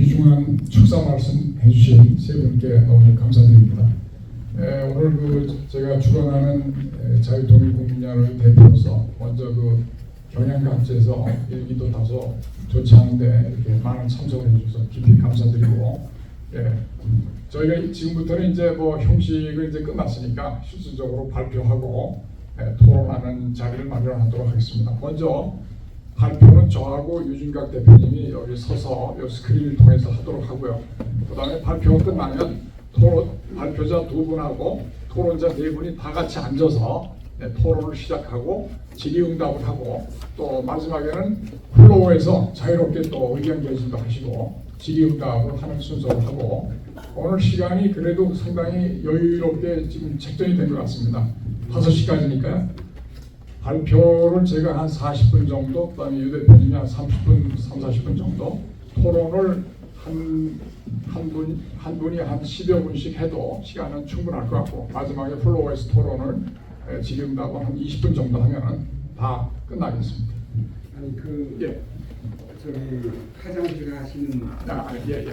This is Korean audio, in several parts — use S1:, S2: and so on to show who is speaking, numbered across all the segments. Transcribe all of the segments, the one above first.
S1: 귀중한 축사 말씀 해주신 세 분께 너무 감사드립니다. 오늘 제가 주관하는 자유통일국민연합의 대표로서 먼저 경양각지에서 일기도 다소 좋지 않은데 이렇게 많은 참석을 해주셔서 깊이 감사드리고, 저희가 지금부터는 이제 형식을 이제 끝났으니까 실질적으로 발표하고 토론하는 자리를 마련하도록 하겠습니다. 먼저 발표는 저하고 유진각 대표님이 여기 서서 이 스크린을 통해서 하도록 하고요. 그 다음에 발표가 끝나면 발표자 두 분하고 토론자 네 분이 다 같이 앉아서 토론을 시작하고 질의응답을 하고, 또 마지막에는 플로어에서 자유롭게 또 의견 개진도 하시고 질의응답을 하는 순서로 하고, 오늘 시간이 그래도 상당히 여유롭게 지금 책정이 된 것 같습니다. 5시까지니까요. 발표를 제가 한 40분 정도, 그다음에 유 대표님이 한 30분, 40분 정도, 토론을 한 분이 한 10여 분씩 해도 시간은 충분할 것 같고, 마지막에 플로어에서 토론을 질의응답을 한 20분 정도 하면은 다 끝나겠습니다.
S2: 아니 저기 화장실 가시는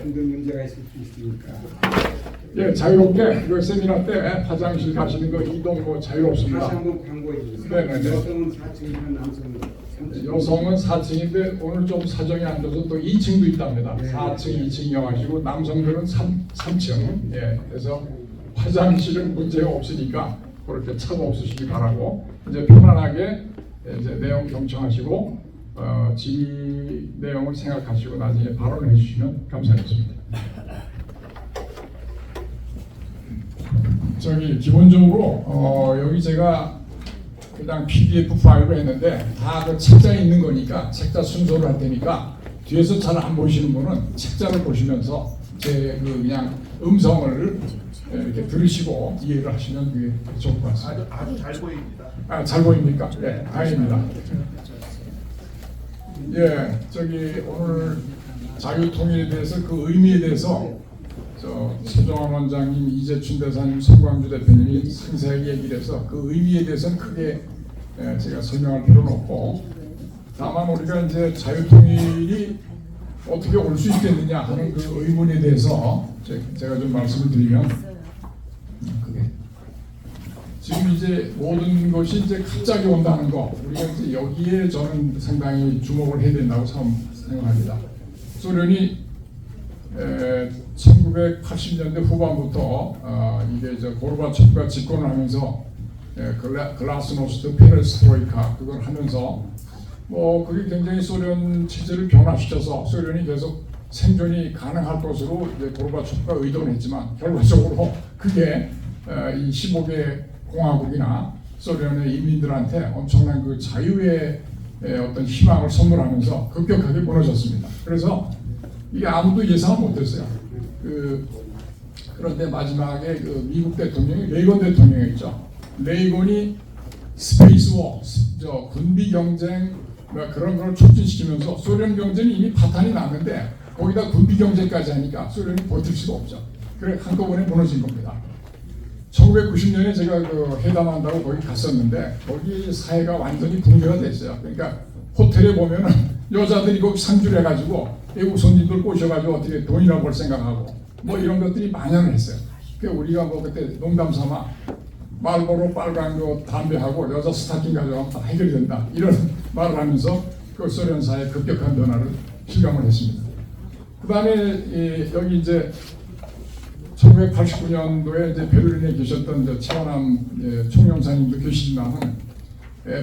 S2: 분들 문제가 있을 수 있으니까.
S1: 자유롭게 세미나 때 화장실 가시는 거 이동 자유롭습니다.
S2: 다시 한번 광고해 주세요.
S1: 네네네.
S2: 여성은 4층이면 남성은 3층.
S1: 여성은 4층인데 오늘 좀 사정이 안 돼서 또 2층도 있답니다.
S2: 네.
S1: 4층, 2층 이용하시고 남성들은 3층. 그래서 화장실은 문제가 없으니까 그렇게 차가 없으시기 바라고, 이제 편안하게 이제 내용 경청하시고 질의 내용을 생각하시고 나중에 발언해 주시면 감사하겠습니다. 기본적으로 여기 제가 그냥 PDF 파일로 했는데 다 책자에 있는 거니까 책자 순서로 할 테니까 뒤에서 잘 안 보시는 분은 책자를 보시면서 제 그냥 음성을 이렇게 들으시고 이해를 하시면 그게 좋을 것 같습니다.
S3: 아주 잘 보입니다.
S1: 잘 보입니까? 네, 다행입니다. 오늘 자유통일에 대해서 그 의미에 대해서 최종환 원장님, 이재춘 대사님, 송광주 대표님이 상세하게 얘기를 해서 그 의미에 대해서는 크게 제가 설명할 필요는 없고, 다만 우리가 이제 자유통일이 어떻게 올 수 있겠느냐 하는 그 의문에 대해서 제가 좀 말씀을 드리면, 지금 이제 모든 것이 이제 갑자기 온다는 거, 우리가 이제 여기에 저는 상당히 주목을 해야 된다고 생각합니다. 소련이 1980년대 후반부터 이게 고르바초프가 집권을 하면서 글라스노스트 페레스트로이카 그걸 하면서 그게 굉장히 소련 체제를 변화시켜서 소련이 계속 생존이 가능할 것으로 이제 고르바초프가 의도는 했지만, 결과적으로 그게 이 15개 공화국이나 소련의 인민들한테 엄청난 그 자유의 어떤 희망을 선물하면서 급격하게 무너졌습니다. 그래서 이게 아무도 예상을 못했어요. 그런데 마지막에 미국 대통령이 레이건 대통령이었죠. 레이건이 스페이스 워, 군비 경쟁 그런 걸 촉진시키면서 소련 경제는 이미 파탄이 났는데 거기다 군비 경제까지 하니까 소련이 버틸 수가 없죠. 그래 한꺼번에 무너진 겁니다. 1990년에 제가 회담한다고 거기 갔었는데 거기 사회가 완전히 붕괴가 됐어요. 그러니까 호텔에 보면은 여자들이 거기 상주를 해가지고 외국 손님들 꼬셔가지고 어떻게 돈이나 벌 생각하고 이런 것들이 만연을 했어요. 그러니까 우리가 그때 농담삼아 말보로 빨간 담배하고 여자 스타킹 가져가면 다 해결이 된다 이런 말을 하면서 그 소련 사회의 급격한 변화를 실감을 했습니다. 그 다음에 여기 이제 1989년도에 이제 베를린에 계셨던 최원남 총영사님도 계시지만은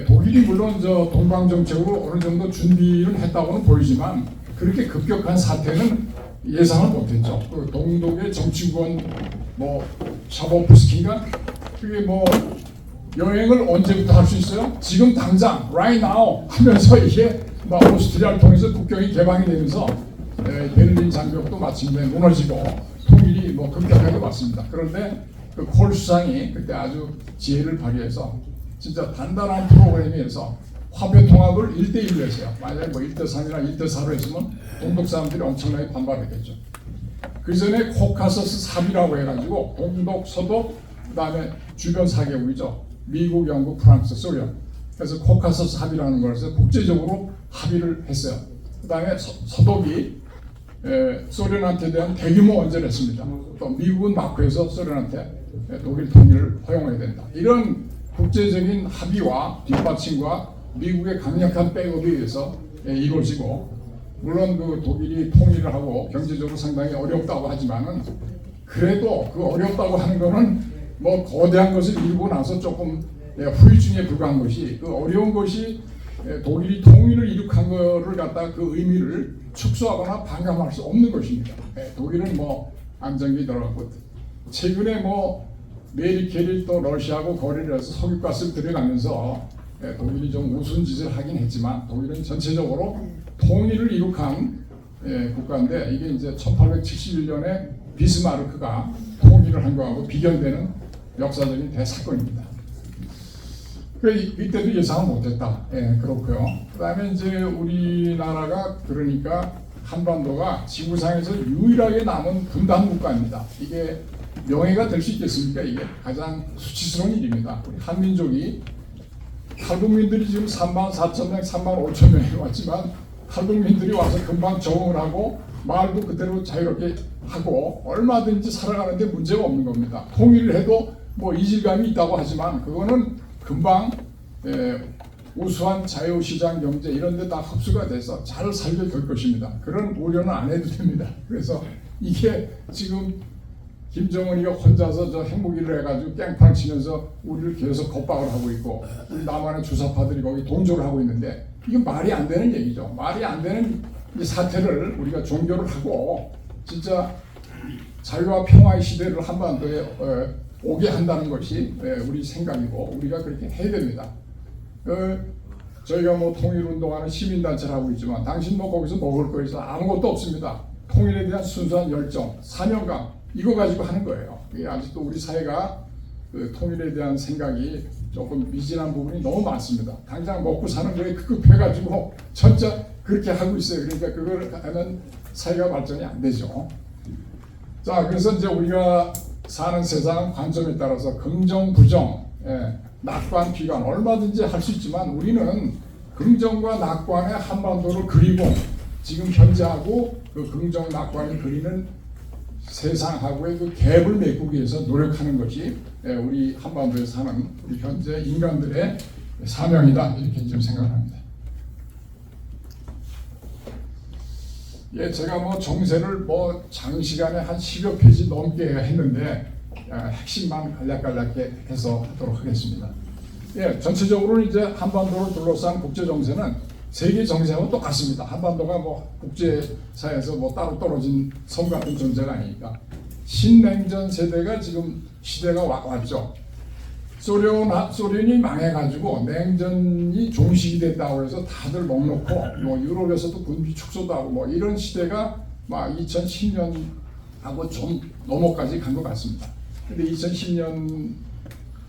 S1: 독일이 물론 동방 정책으로 어느 정도 준비를 했다고는 보이지만 그렇게 급격한 사태는 예상을 못했죠. 그 동독의 정치권 샤보프스키인가 그게 여행을 언제부터 할 수 있어요? 지금 당장 right now 하면서 이게 오스트리아를 통해서 국경이 개방이 되면서 베를린 장벽도 마침내 무너지고 통일이 급격하게 왔습니다. 그런데 그 콜 수상이 그때 아주 지혜를 발휘해서 진짜 단단한 프로그램에서 화폐 통합을 1대1로 했어요. 만약에 1대3이나 1대4로 했으면 동독 사람들이 엄청나게 반발했겠죠. 그 전에 코카서스 3이라고 해가지고 동독, 서독, 그 다음에 주변 4개국이죠. 미국, 영국, 프랑스, 소련. 그래서 코카서스 합의라는 걸 해서 국제적으로 합의를 했어요. 그 다음에 서독이 소련한테 대한 대규모 언제를 했습니다. 또 미국은 마크에서 소련한테 독일 통일을 허용해야 된다. 이런 국제적인 합의와 뒷받침과 미국의 강력한 백업에 의해서 이루어지고, 물론 그 독일이 통일을 하고 경제적으로 상당히 어렵다고 하지만은, 그래도 그 어렵다고 하는 거는 뭐 거대한 것을 이루고 나서 조금 후유증에 불과한 것이, 그 어려운 것이 독일이 통일을 이룩한 거를 갖다 그 의미를 축소하거나 반감할 수 없는 것입니다. 독일은 뭐 안정기 들어갔고, 최근에 뭐 메리켈이 또 러시아하고 거래를 해서 석유가스를 들여가면서 독일이 좀 우스운 짓을 하긴 했지만, 독일은 전체적으로 통일을 이룩한 국가인데, 이게 이제 1871년에 비스마르크가 통일을 한 거하고 비견되는 역사적인 대사건입니다. 이때도 예상을 못했다. 그렇고요. 그다음에 이제 우리나라가 그러니까 한반도가 지구상에서 유일하게 남은 분단 국가입니다. 이게 명예가 될 수 있겠습니까? 이게 가장 수치스러운 일입니다. 우리 한민족이, 탈북민들이 지금 34,000명, 35,000명이 왔지만, 탈북민들이 와서 금방 적응을 하고 말도 그대로 자유롭게 하고 얼마든지 살아가는데 문제가 없는 겁니다. 통일을 해도 뭐 이질감이 있다고 하지만 그거는 금방 우수한 자유시장 경제 이런 데 다 흡수가 돼서 잘 살게 될 것입니다. 그런 우려는 안 해도 됩니다. 그래서 이게 지금 김정은이가 혼자서 저 핵무기를 해가지고 깽판 치면서 우리를 계속 겁박을 하고 있고, 우리 남한의 주사파들이 거기 동조를 하고 있는데, 이건 말이 안 되는 얘기죠. 말이 안 되는 이 사태를 우리가 종교를 하고 진짜 자유와 평화의 시대를 한반도에 오게 한다는 것이 우리 생각이고, 우리가 그렇게 해야 됩니다. 저희가 뭐 통일운동하는 시민단체를 하고 있지만, 당신 뭐 거기서 먹을 거 있어? 아무것도 없습니다. 통일에 대한 순수한 열정, 사명감, 이거 가지고 하는 거예요. 이게 아직도 우리 사회가 그 통일에 대한 생각이 조금 미진한 부분이 너무 많습니다. 당장 먹고 사는 거에 급급해가지고 진짜 그렇게 하고 있어요. 그러니까 그걸 하면 사회가 발전이 안 되죠. 자, 그래서 이제 우리가 사는 세상 관점에 따라서 긍정, 부정, 낙관, 비관 얼마든지 할 수 있지만, 우리는 긍정과 낙관의 한반도를 그리고 지금 현재하고 그 긍정, 낙관이 그리는 세상하고의 그 갭을 메꾸기 위해서 노력하는 것이 우리 한반도에 사는 우리 현재 인간들의 사명이다, 이렇게 좀 생각합니다. 제가 뭐 정세를 뭐 장시간에 한 10여 페이지 넘게 했는데 핵심만 간략간략하게 해서 하도록 하겠습니다. 전체적으로는 이제 한반도를 둘러싼 국제 정세는 세계 정세하고 똑같습니다. 한반도가 뭐 국제사회에서 뭐 따로 떨어진 섬 같은 존재가 아니니까. 신냉전 세대가 지금 시대가 왔죠. 소련이 망해가지고 냉전이 종식이 됐다고 해서 다들 넋놓고, 뭐 유럽에서도 군비 축소도 하고 뭐 이런 시대가 막 2010년하고 좀 넘어까지 간 것 같습니다. 근데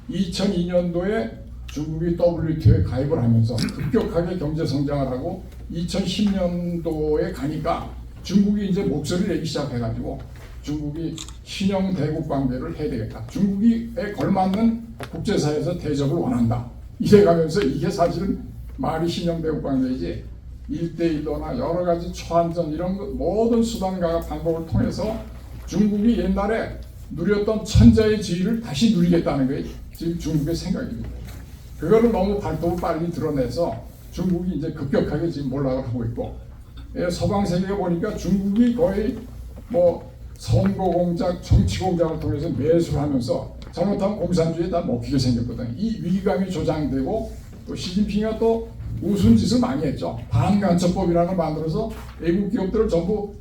S1: 2002년도에 중국이 WTO에 가입을 하면서 급격하게 경제 성장을 하고, 2010년도에 가니까 중국이 이제 목소리를 내기 시작해가지고 중국이 신형 대국 관계를 해야 되겠다. 중국에 걸맞는 국제사회에서 대접을 원한다. 이래가면서 이게 사실은 말이 신형 대국 관계이지, 1대1로나 여러 가지 초안전 이런 모든 수단과 방법을 통해서 중국이 옛날에 누렸던 천자의 지위를 다시 누리겠다는 게 지금 중국의 생각입니다. 그거를 너무 발톱을 빨리 드러내서 중국이 이제 급격하게 지금 몰락을 하고 있고, 서방 세계가 보니까 중국이 거의 뭐 선거 공작, 정치 공작을 통해서 매수를 하면서 잘못하면 공산주의에 다 먹히게 생겼거든요. 이 위기감이 조장되고, 또 시진핑이가 또 우스운 짓을 많이 했죠. 반간첩법이라는 걸 만들어서 외국 기업들을 전부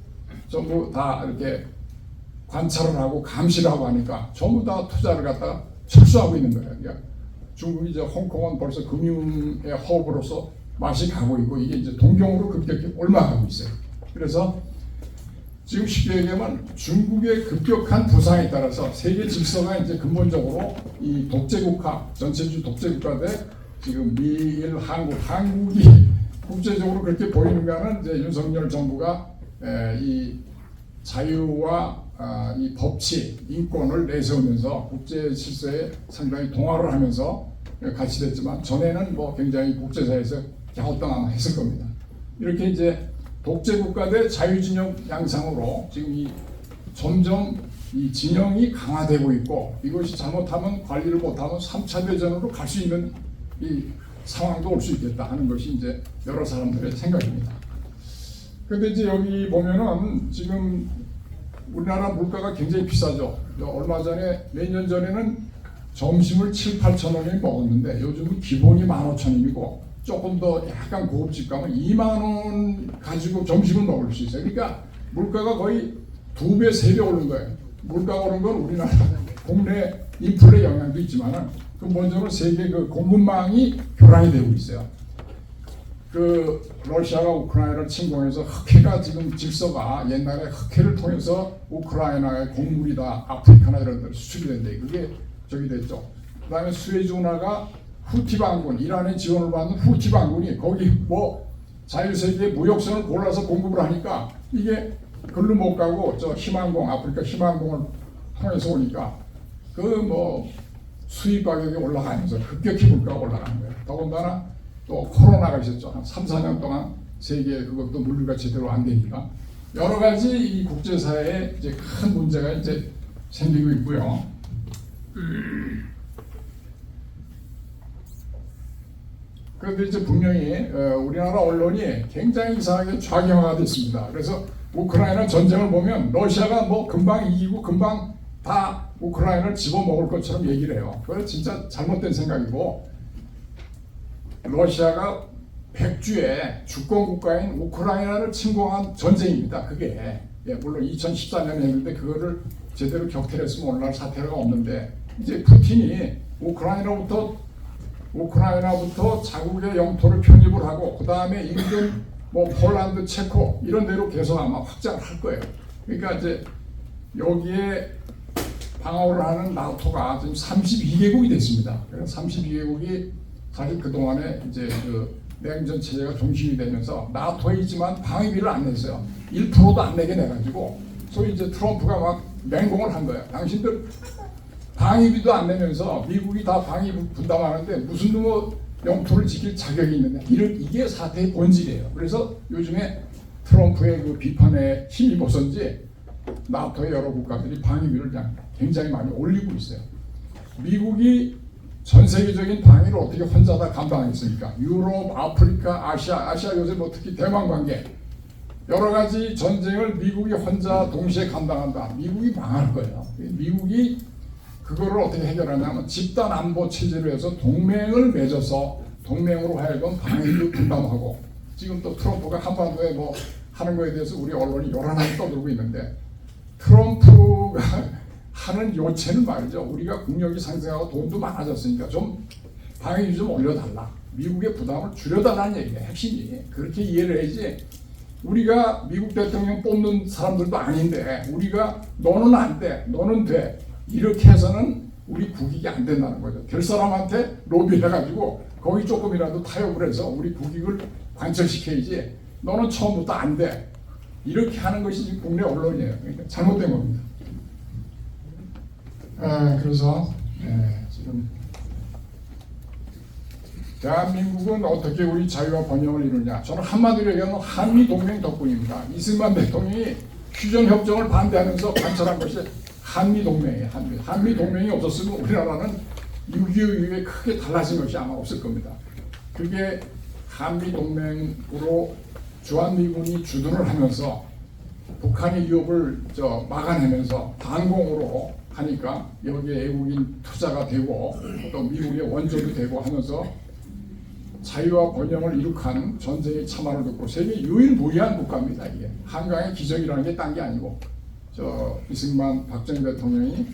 S1: 다 이렇게 관찰을 하고 감시를 하고 하니까 전부 다 투자를 갖다가 철수하고 있는 거예요. 그러니까 중국이 이제 홍콩은 벌써 금융의 허브로서 맛이 가고 있고, 이게 이제 동경으로 급격히 올라가고 있어요. 그래서 지금 쉽게 얘기하면 중국의 급격한 부상에 따라서 세계 질서가 이제 근본적으로 이 독재국가, 전체주의 독재국가대 지금 미일, 한국이 국제적으로 그렇게 보이는가는 이제 윤석열 정부가 이 자유와 이 법치, 인권을 내세우면서 국제 질서에 상당히 동화를 하면서 같이 됐지만, 전에는 뭐 굉장히 국제사회에서 갸우뚱하나 했을 겁니다. 이렇게 이제 독재 국가 대 자유진영 양상으로 지금 이 점점 이 진영이 강화되고 있고, 이것이 잘못하면 관리를 못하면 3차 대전으로 갈 수 있는 이 상황도 올 수 있겠다 하는 것이 이제 여러 사람들의 생각입니다. 그런데 이제 여기 보면은 지금 우리나라 물가가 굉장히 비싸죠. 얼마 전에 몇 년 전에는 점심을 7, 8천 원에 먹었는데 요즘은 기본이 15,000원이고 조금 더 약간 고급집 가면 2만 원 가지고 점심을 먹을 수 있어요. 그러니까 물가가 거의 2배, 3배 오른 거예요. 물가가 오른 건 우리나라 국내 인플레 영향도 있지만은 그 먼저는 세계 그 공급망이 교란이 되고 있어요. 그 러시아가 우크라이나를 침공해서 흑해가 지금 질서가 옛날에 흑해를 통해서 우크라이나의 곡물이다 아프리카나 이런 데 수출이 된대. 그게 저기 됐죠. 그다음에 수에즈 운하가 후티 반군, 이란의 지원을 받는 후티 반군이 거기 뭐 자유세계 무역선을 골라서 공급을 하니까 이게 글로 못 가고 저 희망공, 아프리카 희망공을 통해서 오니까 그 뭐 수입 가격이 올라가면서 급격히 물가가 올라가는 거예요. 더군다나 또 코로나가 있었죠. 한 3, 4년 동안 세계에 그것도 물류가 제대로 안 되니까 여러 가지 이 국제사회에 이제 큰 문제가 이제 생기고 있고요. 그런데 이제 분명히 우리나라 언론이 굉장히 이상하게 좌경화가 됐습니다. 그래서 우크라이나 전쟁을 보면 러시아가 뭐 금방 이기고 금방 다 우크라이나를 집어먹을 것처럼 얘기를 해요. 그건 진짜 잘못된 생각이고, 러시아가 백주의 주권 국가인 우크라이나를 침공한 전쟁입니다. 그게 물론 2014년에 했는데 그거를 제대로 격퇴했으면 오늘날 사태가 없는데, 이제 푸틴이 우크라이나부터 자국의 영토를 편입을 하고 그 다음에 인근 뭐 폴란드, 체코 이런 데로 계속 아마 확장을 할 거예요. 그러니까 이제 여기에 방어를 하는 나토가 지금 32개국이 됐습니다. 그래서 32개국이 사실 그 동안에 이제 그 냉전 체제가 종식이 되면서 나토에 있지만 방위비를 안 냈어요. 1%도 안 내게 내가지고 소위 이제 트럼프가 막 맹공을 한 거예요. 당신들 방위비도 안 내면서 미국이 다 방위비 분담하는데 무슨 뭐 영토를 지킬 자격이 있느냐. 이게 사태의 본질이에요. 그래서 요즘에 트럼프의 그 비판에 힘입어서인지 나토의 여러 국가들이 방위비를 그냥 굉장히 많이 올리고 있어요. 미국이 전 세계적인 방위를 어떻게 혼자 다 감당하겠습니까? 유럽, 아프리카, 아시아 요새 뭐 특히 대만 관계 여러 가지 전쟁을 미국이 혼자 동시에 감당한다. 미국이 망할 거예요. 미국이 그거를 어떻게 해결하냐면 집단 안보 체제로 해서 동맹을 맺어서 동맹으로 하여금 방위를 분담하고, 지금 또 트럼프가 한반도에 뭐 하는 거에 대해서 우리 언론이 요란하게 떠들고 있는데, 트럼프가 하는 요체는 말이죠. 우리가 국력이 상승하고 돈도 많아졌으니까 좀 방위비 좀 올려달라. 미국의 부담을 줄여달라는 얘기예요. 핵심이. 그렇게 이해를 해야지, 우리가 미국 대통령 뽑는 사람들도 아닌데 우리가 너는 안 돼, 너는 돼. 이렇게 해서는 우리 국익이 안 된다는 거죠. 될 사람한테 로비해가지고 거기 조금이라도 타협을 해서 우리 국익을 관철시켜야지, 너는 처음부터 안 돼. 이렇게 하는 것이 지금 국내 언론이에요. 그러니까 잘못된 겁니다. 그래서 지금 대한민국은 어떻게 우리 자유와 번영을 이루냐. 저는 한마디로 얘기하면 한미동맹 덕분입니다. 이승만 대통령이 휴전협정을 반대하면서 관철한 것이 한미동맹이에요. 한미동맹이 없었으면 우리나라는 6.25 이후에 크게 달라진 것이 아마 없을 겁니다. 그게 한미동맹으로 주한미군이 주둔을 하면서 북한의 위협을 막아내면서 반공으로 하니까 여기에 외국인 투자가 되고 또 미국의 원조도 되고 하면서 자유와 번영을 이룩한 전쟁의 참화를 듣고 세계 유일무이한 국가입니다. 이게 한강의 기적이라는 게 딴 게 아니고, 이승만 박정희 대통령이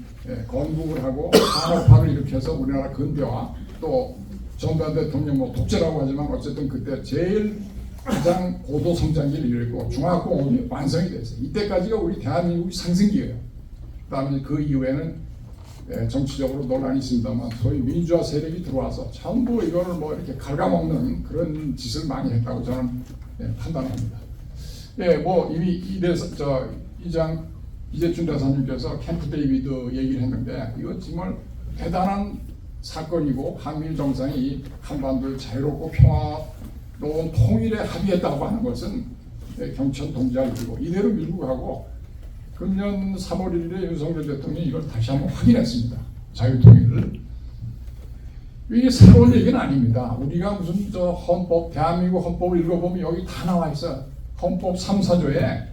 S1: 건국을 하고 산업화를 일으켜서 우리나라 근대화, 또 전두환 대통령 뭐 독재라고 하지만 어쨌든 그때 제일 가장 고도 성장기를 이뤘고 중화공업이 완성이 됐어요. 이때까지가 우리 대한민국이 상승기예요. 그다음에 그 이후에는 정치적으로 논란이 있습니다만 소위 민주화 세력이 들어와서 전부 이거를 뭐 이렇게 갉아먹는 그런 짓을 많이 했다고 저는 판단합니다. 뭐 이미 이재춘 대사님께서 캠프 데이비드 얘기를 했는데 이거 정말 대단한 사건이고, 한미일 정상이 한반도를 자유롭고 평화로운 통일에 합의했다고 하는 것은 경천 동지를 들고 이대로 밀고 가고 금년 3월 1일에 윤석열 대통령이 이걸 다시 한번 확인했습니다. 자유통일을. 이게 새로운 얘기는 아닙니다. 우리가 무슨 저 헌법, 대한민국 헌법을 읽어보면 여기 다 나와 있어요. 헌법 3, 4조에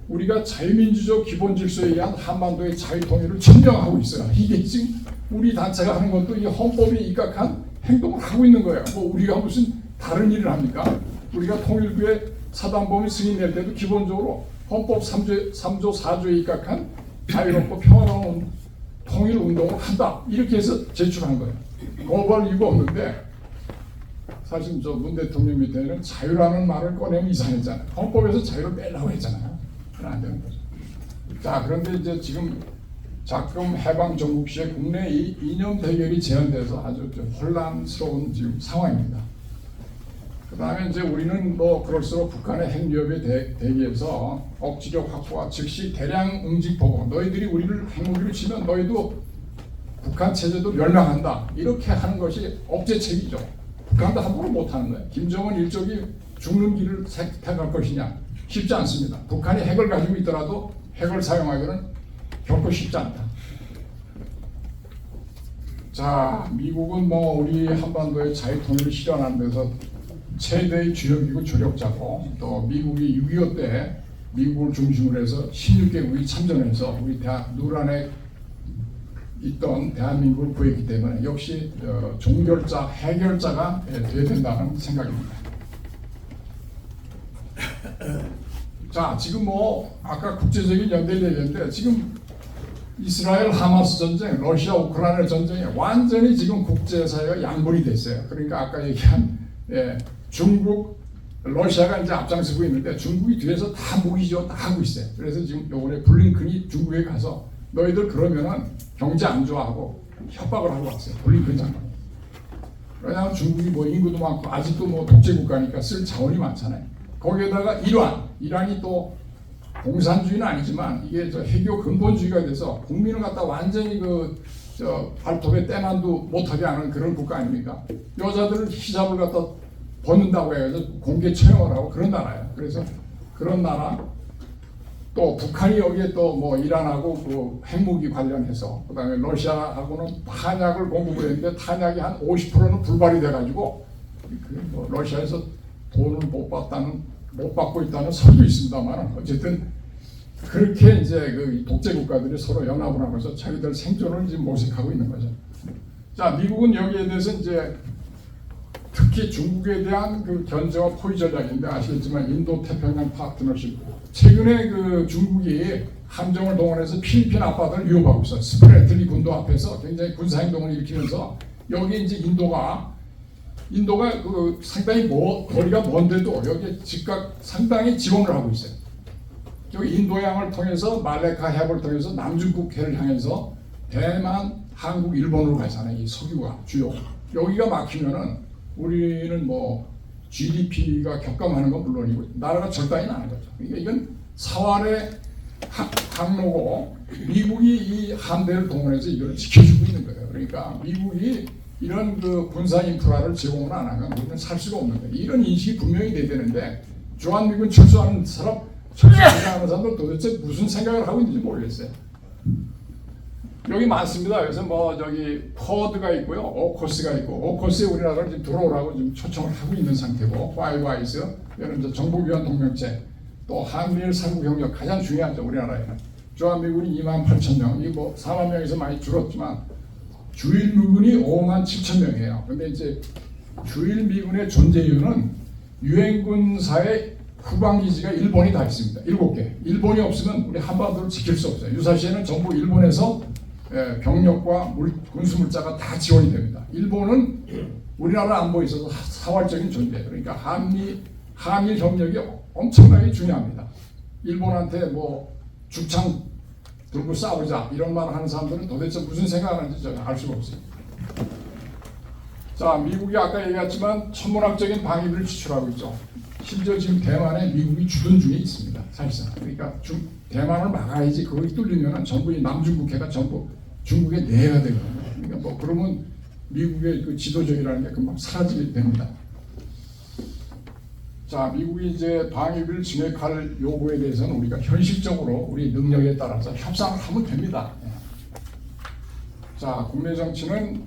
S1: 우리가 자유민주적 기본 질서에 의한 한반도의 자유통일을 천명하고 있어요. 이게 지금 우리 단체가 하는 것도 이 헌법에 입각한 행동을 하고 있는 거예요. 뭐 우리가 무슨 다른 일을 합니까? 우리가 통일부의 사단법인 승인 낼 때도 기본적으로 헌법 3조 4조에 입각한 자유롭고 평화로운 통일 운동을 한다. 이렇게 해서 제출한 거예요. 거부할 이유가 없는데 사실 저 문 대통령 밑에는 자유라는 말을 꺼내면 이상했잖아요. 헌법에서 자유를 빼려고 했잖아요. 그건 안 되는 거죠. 자, 그런데 이제 지금 작금 해방 정국 시에 국내 이념 대결이 제한돼서 아주 좀 혼란스러운 지금 상황입니다. 그 다음에 이제 우리는 뭐 그럴수록 북한의 핵위협에 대비해서 억지력 확보와 즉시 대량 응집 보고 너희들이 우리를 핵무기로 치면 너희도 북한 체제도 멸망한다 이렇게 하는 것이 억제책이죠. 북한도 함부로 못하는 거예요. 김정은 일족이 죽는 길을 택할 것이냐 쉽지 않습니다. 북한이 핵을 가지고 있더라도 핵을 사용하기는 결코 쉽지 않다. 자, 미국은 뭐 우리 한반도의 자유통일을 실현하는 데서 최대의 주역이고 조력자고 또 미국이 6.25 때 미국을 중심으로 해서 16개국이 참전해서 우리 누울 안에 있던 대한민국을 구했기 때문에 역시 종결자, 해결자가 돼야 된다는 생각입니다. 자, 지금 뭐 아까 국제적인 연대를 얘기했는데 지금 이스라엘 하마스 전쟁, 러시아 우크라이나 전쟁이 완전히 지금 국제사회가 양분이 됐어요. 그러니까 아까 얘기한 중국, 러시아가 이제 앞장서고 있는데 중국이 뒤에서 다 무기죠, 다 하고 있어요. 그래서 지금 요번에 블링컨이 중국에 가서 너희들 그러면은 경제 안 좋아하고 협박을 하고 왔어요. 블링컨 장관. 왜냐하면 중국이 뭐 인구도 많고 아직도 뭐 독재 국가니까 쓸 자원이 많잖아요. 거기에다가 이란이 또 공산주의는 아니지만 이게 저 해교 근본주의가 돼서 국민을 갖다 완전히 발톱에 때만도 못하게 하는 그런 국가 아닙니까? 여자들은 히잡을 갖다 벗는다고 해서 공개 처형을 하고 그런 나라예요. 그래서 그런 나라 또 북한이 여기에 또 뭐 이란하고 그 핵무기 관련해서 그다음에 러시아하고는 탄약을 공급을 했는데 탄약이 한 50%는 불발이 돼가지고 뭐 러시아에서 돈을 못 받고 있다는 설도 있습니다만 어쨌든 그렇게 이제 그 독재 국가들이 서로 연합을 하면서 자기들 생존을 지금 모색하고 있는 거죠. 자, 미국은 여기에 대해서 이제 특히 중국에 대한 그 견제와 포위 전략인데 아시겠지만 인도 태평양 파트너십 최근에 그 중국이 함정을 동원해서 필리핀 앞바다를 위협하고 있어요. 스프레틀리 군도 앞에서 굉장히 군사 행동을 일으키면서 여기 이제 인도가 그 상당히 거리가 먼데도 여기에 즉각 상당히 지원을 하고 있어요. 여기 인도양을 통해서 말레카 해협을 통해서 남중국해를 향해서 대만, 한국, 일본으로 가잖아요. 이 석유가 주요. 여기가 막히면은 우리는 뭐 GDP가 격감하는 건 물론이고 나라가 절단이 나는 거죠. 그러니까 이건 사활의 항로고 미국이 이 함대를 동원해서 이걸 지켜주고 있는 거예요. 그러니까 미국이 이런 그 군사 인프라를 제공을 안 하면 우리는 살 수가 없는 거예요. 이런 인식이 분명히 돼야 되는데 주한미군 철수하는 사람들 도대체 무슨 생각을 하고 있는지 모르겠어요. 여기 많습니다. 그래서 뭐 저기 쿼드가 있고요, 오커스가 있고 오커스에 우리나라를 지금 들어오라고 지금 초청을 하고 있는 상태고 파이브 아이즈 이런 이제 정보기관 동맹체 또 한미일 삼국협력 가장 중요하죠 우리나라에는 주한미군이 28,000명, 이 뭐 4만 명에서 많이 줄었지만 주일 미군이 57,000명이에요. 근데 이제 주일 미군의 존재 이유는 유엔군사의 후방기지가 일본이 다 있습니다. 7개. 일본이 없으면 우리 한반도를 지킬 수 없어요. 유사시에는 전부 일본에서 병력과 군수물자가 다 지원이 됩니다. 일본은 우리나라 안보에 있어서 사활적인 존재. 그러니까 한일 협력이 엄청나게 중요합니다. 일본한테 뭐 죽창 들고 싸우자 이런 말을 하는 사람들은 도대체 무슨 생각을 하는지 제가 알 수가 없어요. 자, 미국이 아까 얘기했지만 천문학적인 방위를 지출하고 있죠. 심지어 지금 대만에 미국이 주둔 중에 있습니다. 사실상. 그러니까 대만을 막아야지 그걸 뚫리면 전부 이 남중국해가 전부 중국의 내가 되거든요. 그러니까 뭐 그러면 미국의 그 지도적이라는 게 금방 사라지게 됩니다. 자, 미국이 이제 방위비를 증액할 요구에 대해서는 우리가 현실적으로 우리 능력에 따라서 협상을 하면 됩니다. 자, 국내 정치는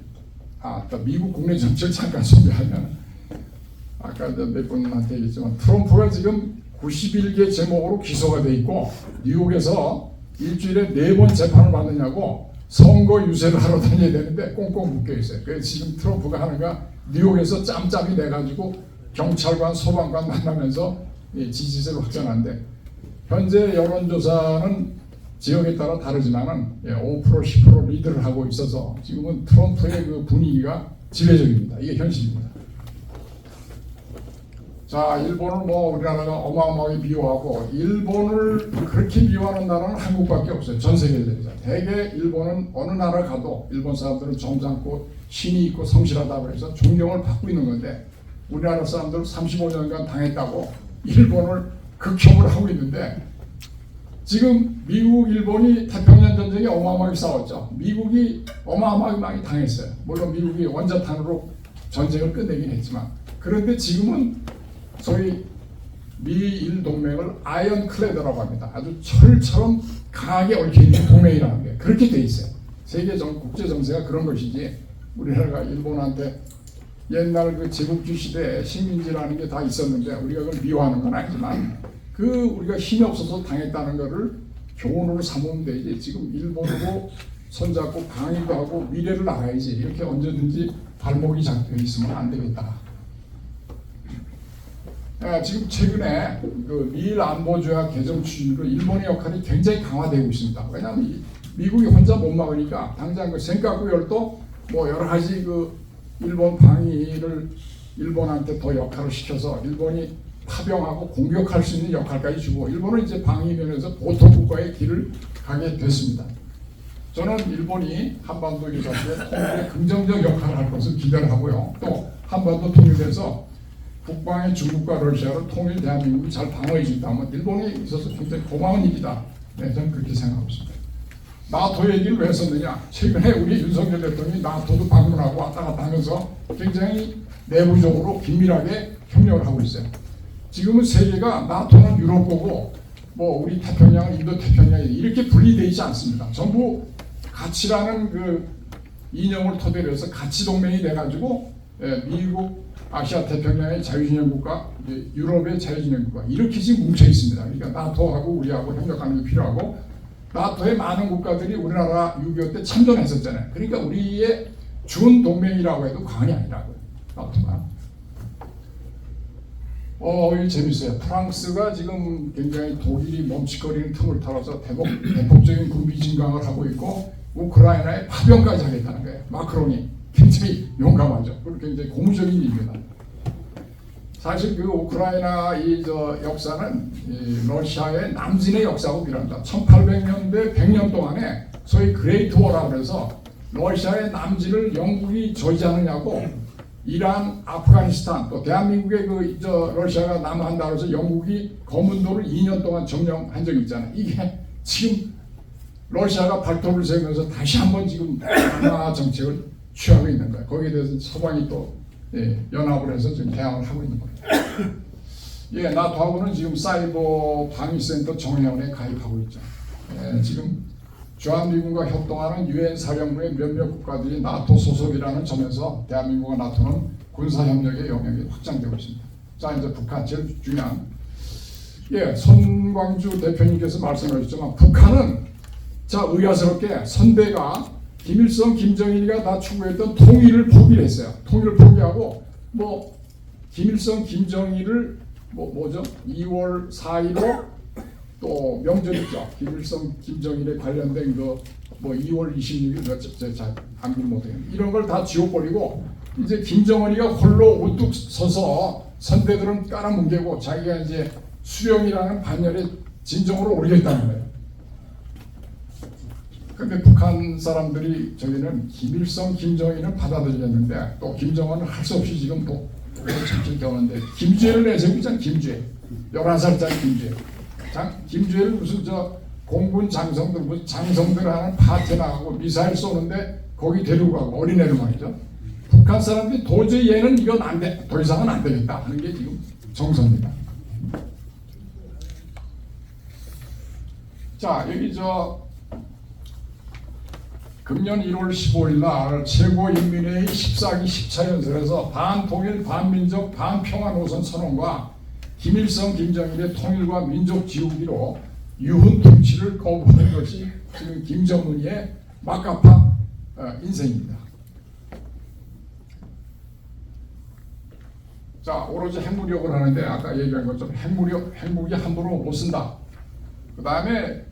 S1: 또 미국 국내 정치를 잠깐 소개하면 아까 몇 분한테 얘기했지만 트럼프가 지금 91개 제목으로 기소가 돼 있고 뉴욕에서 일주일에 4번 재판을 받느냐고 선거 유세를 하러 다녀야 되는데 꽁꽁 묶여 있어요. 그래서 지금 트럼프가 하는가 뉴욕에서 짬짬이 내가지고 경찰관, 소방관 만나면서 지지세를 확정하는데 현재 여론조사는 지역에 따라 다르지만은 5% 10% 리드를 하고 있어서 지금은 트럼프의 그 분위기가 지배적입니다. 이게 현실입니다. 자, 일본을 뭐 우리나라가 어마어마하게 비호하고 일본을 그렇게 비호하는 나라는 한국밖에 없어요. 전 세계에서. 대개 일본은 어느 나라 가도 일본 사람들은 점잖고 신이 있고 성실하다고 해서 존경을 받고 있는 건데 우리나라 사람들은 35년간 당했다고 일본을 극혐을 하고 있는데 지금 미국, 일본이 태평양 전쟁에 어마어마하게 싸웠죠. 미국이 어마어마하게 많이 당했어요. 물론 미국이 원자탄으로 전쟁을 끝내긴 했지만 그런데 지금은 소위 미일 동맹을 아이언클레드라고 합니다. 아주 철처럼 강하게 얽혀있는 동맹이라는 게 그렇게 돼 있어요. 세계 국제 정세가 그런 것이지 우리나라가 일본한테 옛날 그 제국주의 시대에 식민지라는 게 다 있었는데 우리가 그걸 미워하는 건 아니지만 그 우리가 힘이 없어서 당했다는 것을 교훈으로 삼으면 되지 지금 일본으로 손잡고 방위도 하고 미래를 알아야지 이렇게 언제든지 발목이 잡혀 있으면 안 되겠다. 지금 최근에 그 미일 안보조약 개정 추진으로 일본의 역할이 굉장히 강화되고 있습니다. 왜냐하면 미국이 혼자 못 막으니까 당장 그 센카쿠열도 뭐 여러 가지 그 일본 방위를 일본한테 더 역할을 시켜서 일본이 파병하고 공격할 수 있는 역할까지 주고 일본은 이제 방위 면에서 보통 국가의 길을 가게 됐습니다. 저는 일본이 한반도 유사시에 통일에 긍정적 역할을 할 것을 기대를 하고요. 또 한반도 통일돼서 북방의 중국과 러시아를 통일 대한민국이 잘 방어해 준다면 일본에 있어서 굉장히 고마운 일이다. 네, 저는 그렇게 생각하고 있습니다. 나토 얘기를 왜 썼느냐? 최근에 우리 윤석열 대통령이 나토도 방문하고 왔다 갔다 하면서 굉장히 내부적으로 긴밀하게 협력을 하고 있어요. 지금은 세계가 나토는 유럽보고 뭐 우리 태평양은 인도 태평양이 이렇게 분리되어 있지 않습니다. 전부 가치라는 그 이념을 토대로 해서 가치 동맹이 돼가지고 미국, 아시아 태평양의 자유진영 국가, 유럽의 자유진영 국가 이렇게 지금 뭉쳐 있습니다. 그러니까 나토하고 우리하고 협력하는 게 필요하고 나토의 많은 국가들이 우리나라 6.25 때 참전했었잖아요. 그러니까 우리의 준 동맹이라고 해도 과언이 아니라고요. 나토가. 이게 재밌어요. 프랑스가 지금 굉장히 독일이 멈칫거리는 틈을 털어서 대폭적인 군비 증강을 하고 있고 우크라이나에 파병까지 하겠다는 거예요. 마크롱이 굉장히 용감하죠. 그리고 굉장히 고무적인 일입니다. 사실 그 우크라이나 역사는 러시아의 남진의 역사하고 비례합니다. 1800년대 100년 동안에 소위 그레이트 워라고 해서 러시아의 남진을 영국이 저지 않느냐고 이란, 아프가니스탄 또 대한민국의 러시아가 남한다고 해서 영국이 거문도를 2년 동안 점령한 적이 있잖아요. 이게 지금 러시아가 발톱을 세우면서 다시 한번 지금 남하 정책을 취하고 있는 거예요. 거기에 대해서 서방이 또 연합을 해서 지금 대항을 하고 있는 거예요. 나토하고는 지금 사이버 방위센터 정회원에 가입하고 있죠. 지금 주한미군과 협동하는 유엔 사령부의 몇몇 국가들이 나토 소속이라는 점에서 대한민국과 나토는 군사협력의 영역이 확장되고 있습니다. 자, 이제 북한 제일 중요한 손광주 대표님께서 말씀하셨지만 북한은 자 의아스럽게 선대가 김일성, 김정일이가 다 추구했던 통일을 포기를 했어요. 통일을 포기하고 뭐 김일성, 김정일을 뭐죠? 2월 4일로 또 명절 있죠. 김일성, 김정일에 관련된 뭐 2월 26일 잘 암기 못해요. 이런 걸 다 지워버리고 이제 김정은이가 홀로 우뚝 서서 선대들은 깔아뭉개고 자기가 이제 수령이라는 반열에 진정으로 오르겠다는 거예요. 근데 북한 사람들이 저기는 김일성, 김정일은 받아들였는데 또 김정은은 할 수 없이 지금 또 정치를 겨우는데 김주애를 내세우고 있잖아. 김주애 11살짜리 김주애. 김주애를 무슨 공군 장성들 무슨 장성들 하는 파티 나가고 미사일 쏘는데 거기 데리고 가고 어린애를 말이죠. 북한 사람들이 도저히 얘는 이건 안 돼, 더 이상은 안 되겠다 하는 게 지금 정서입니다. 자, 여기 금년 1월 15일 날 최고인민회의 14기 10차 연설에서 반통일, 반민족, 반평화 노선 선언과 김일성, 김정일의 통일과 민족 지우기로 유훈 통치를 거부하는 것이 지금 김정은의 막가파 인생입니다. 자, 오로지 핵무력을 하는데 아까 얘기한 것처럼 핵무기 함부로 못 쓴다. 그 다음에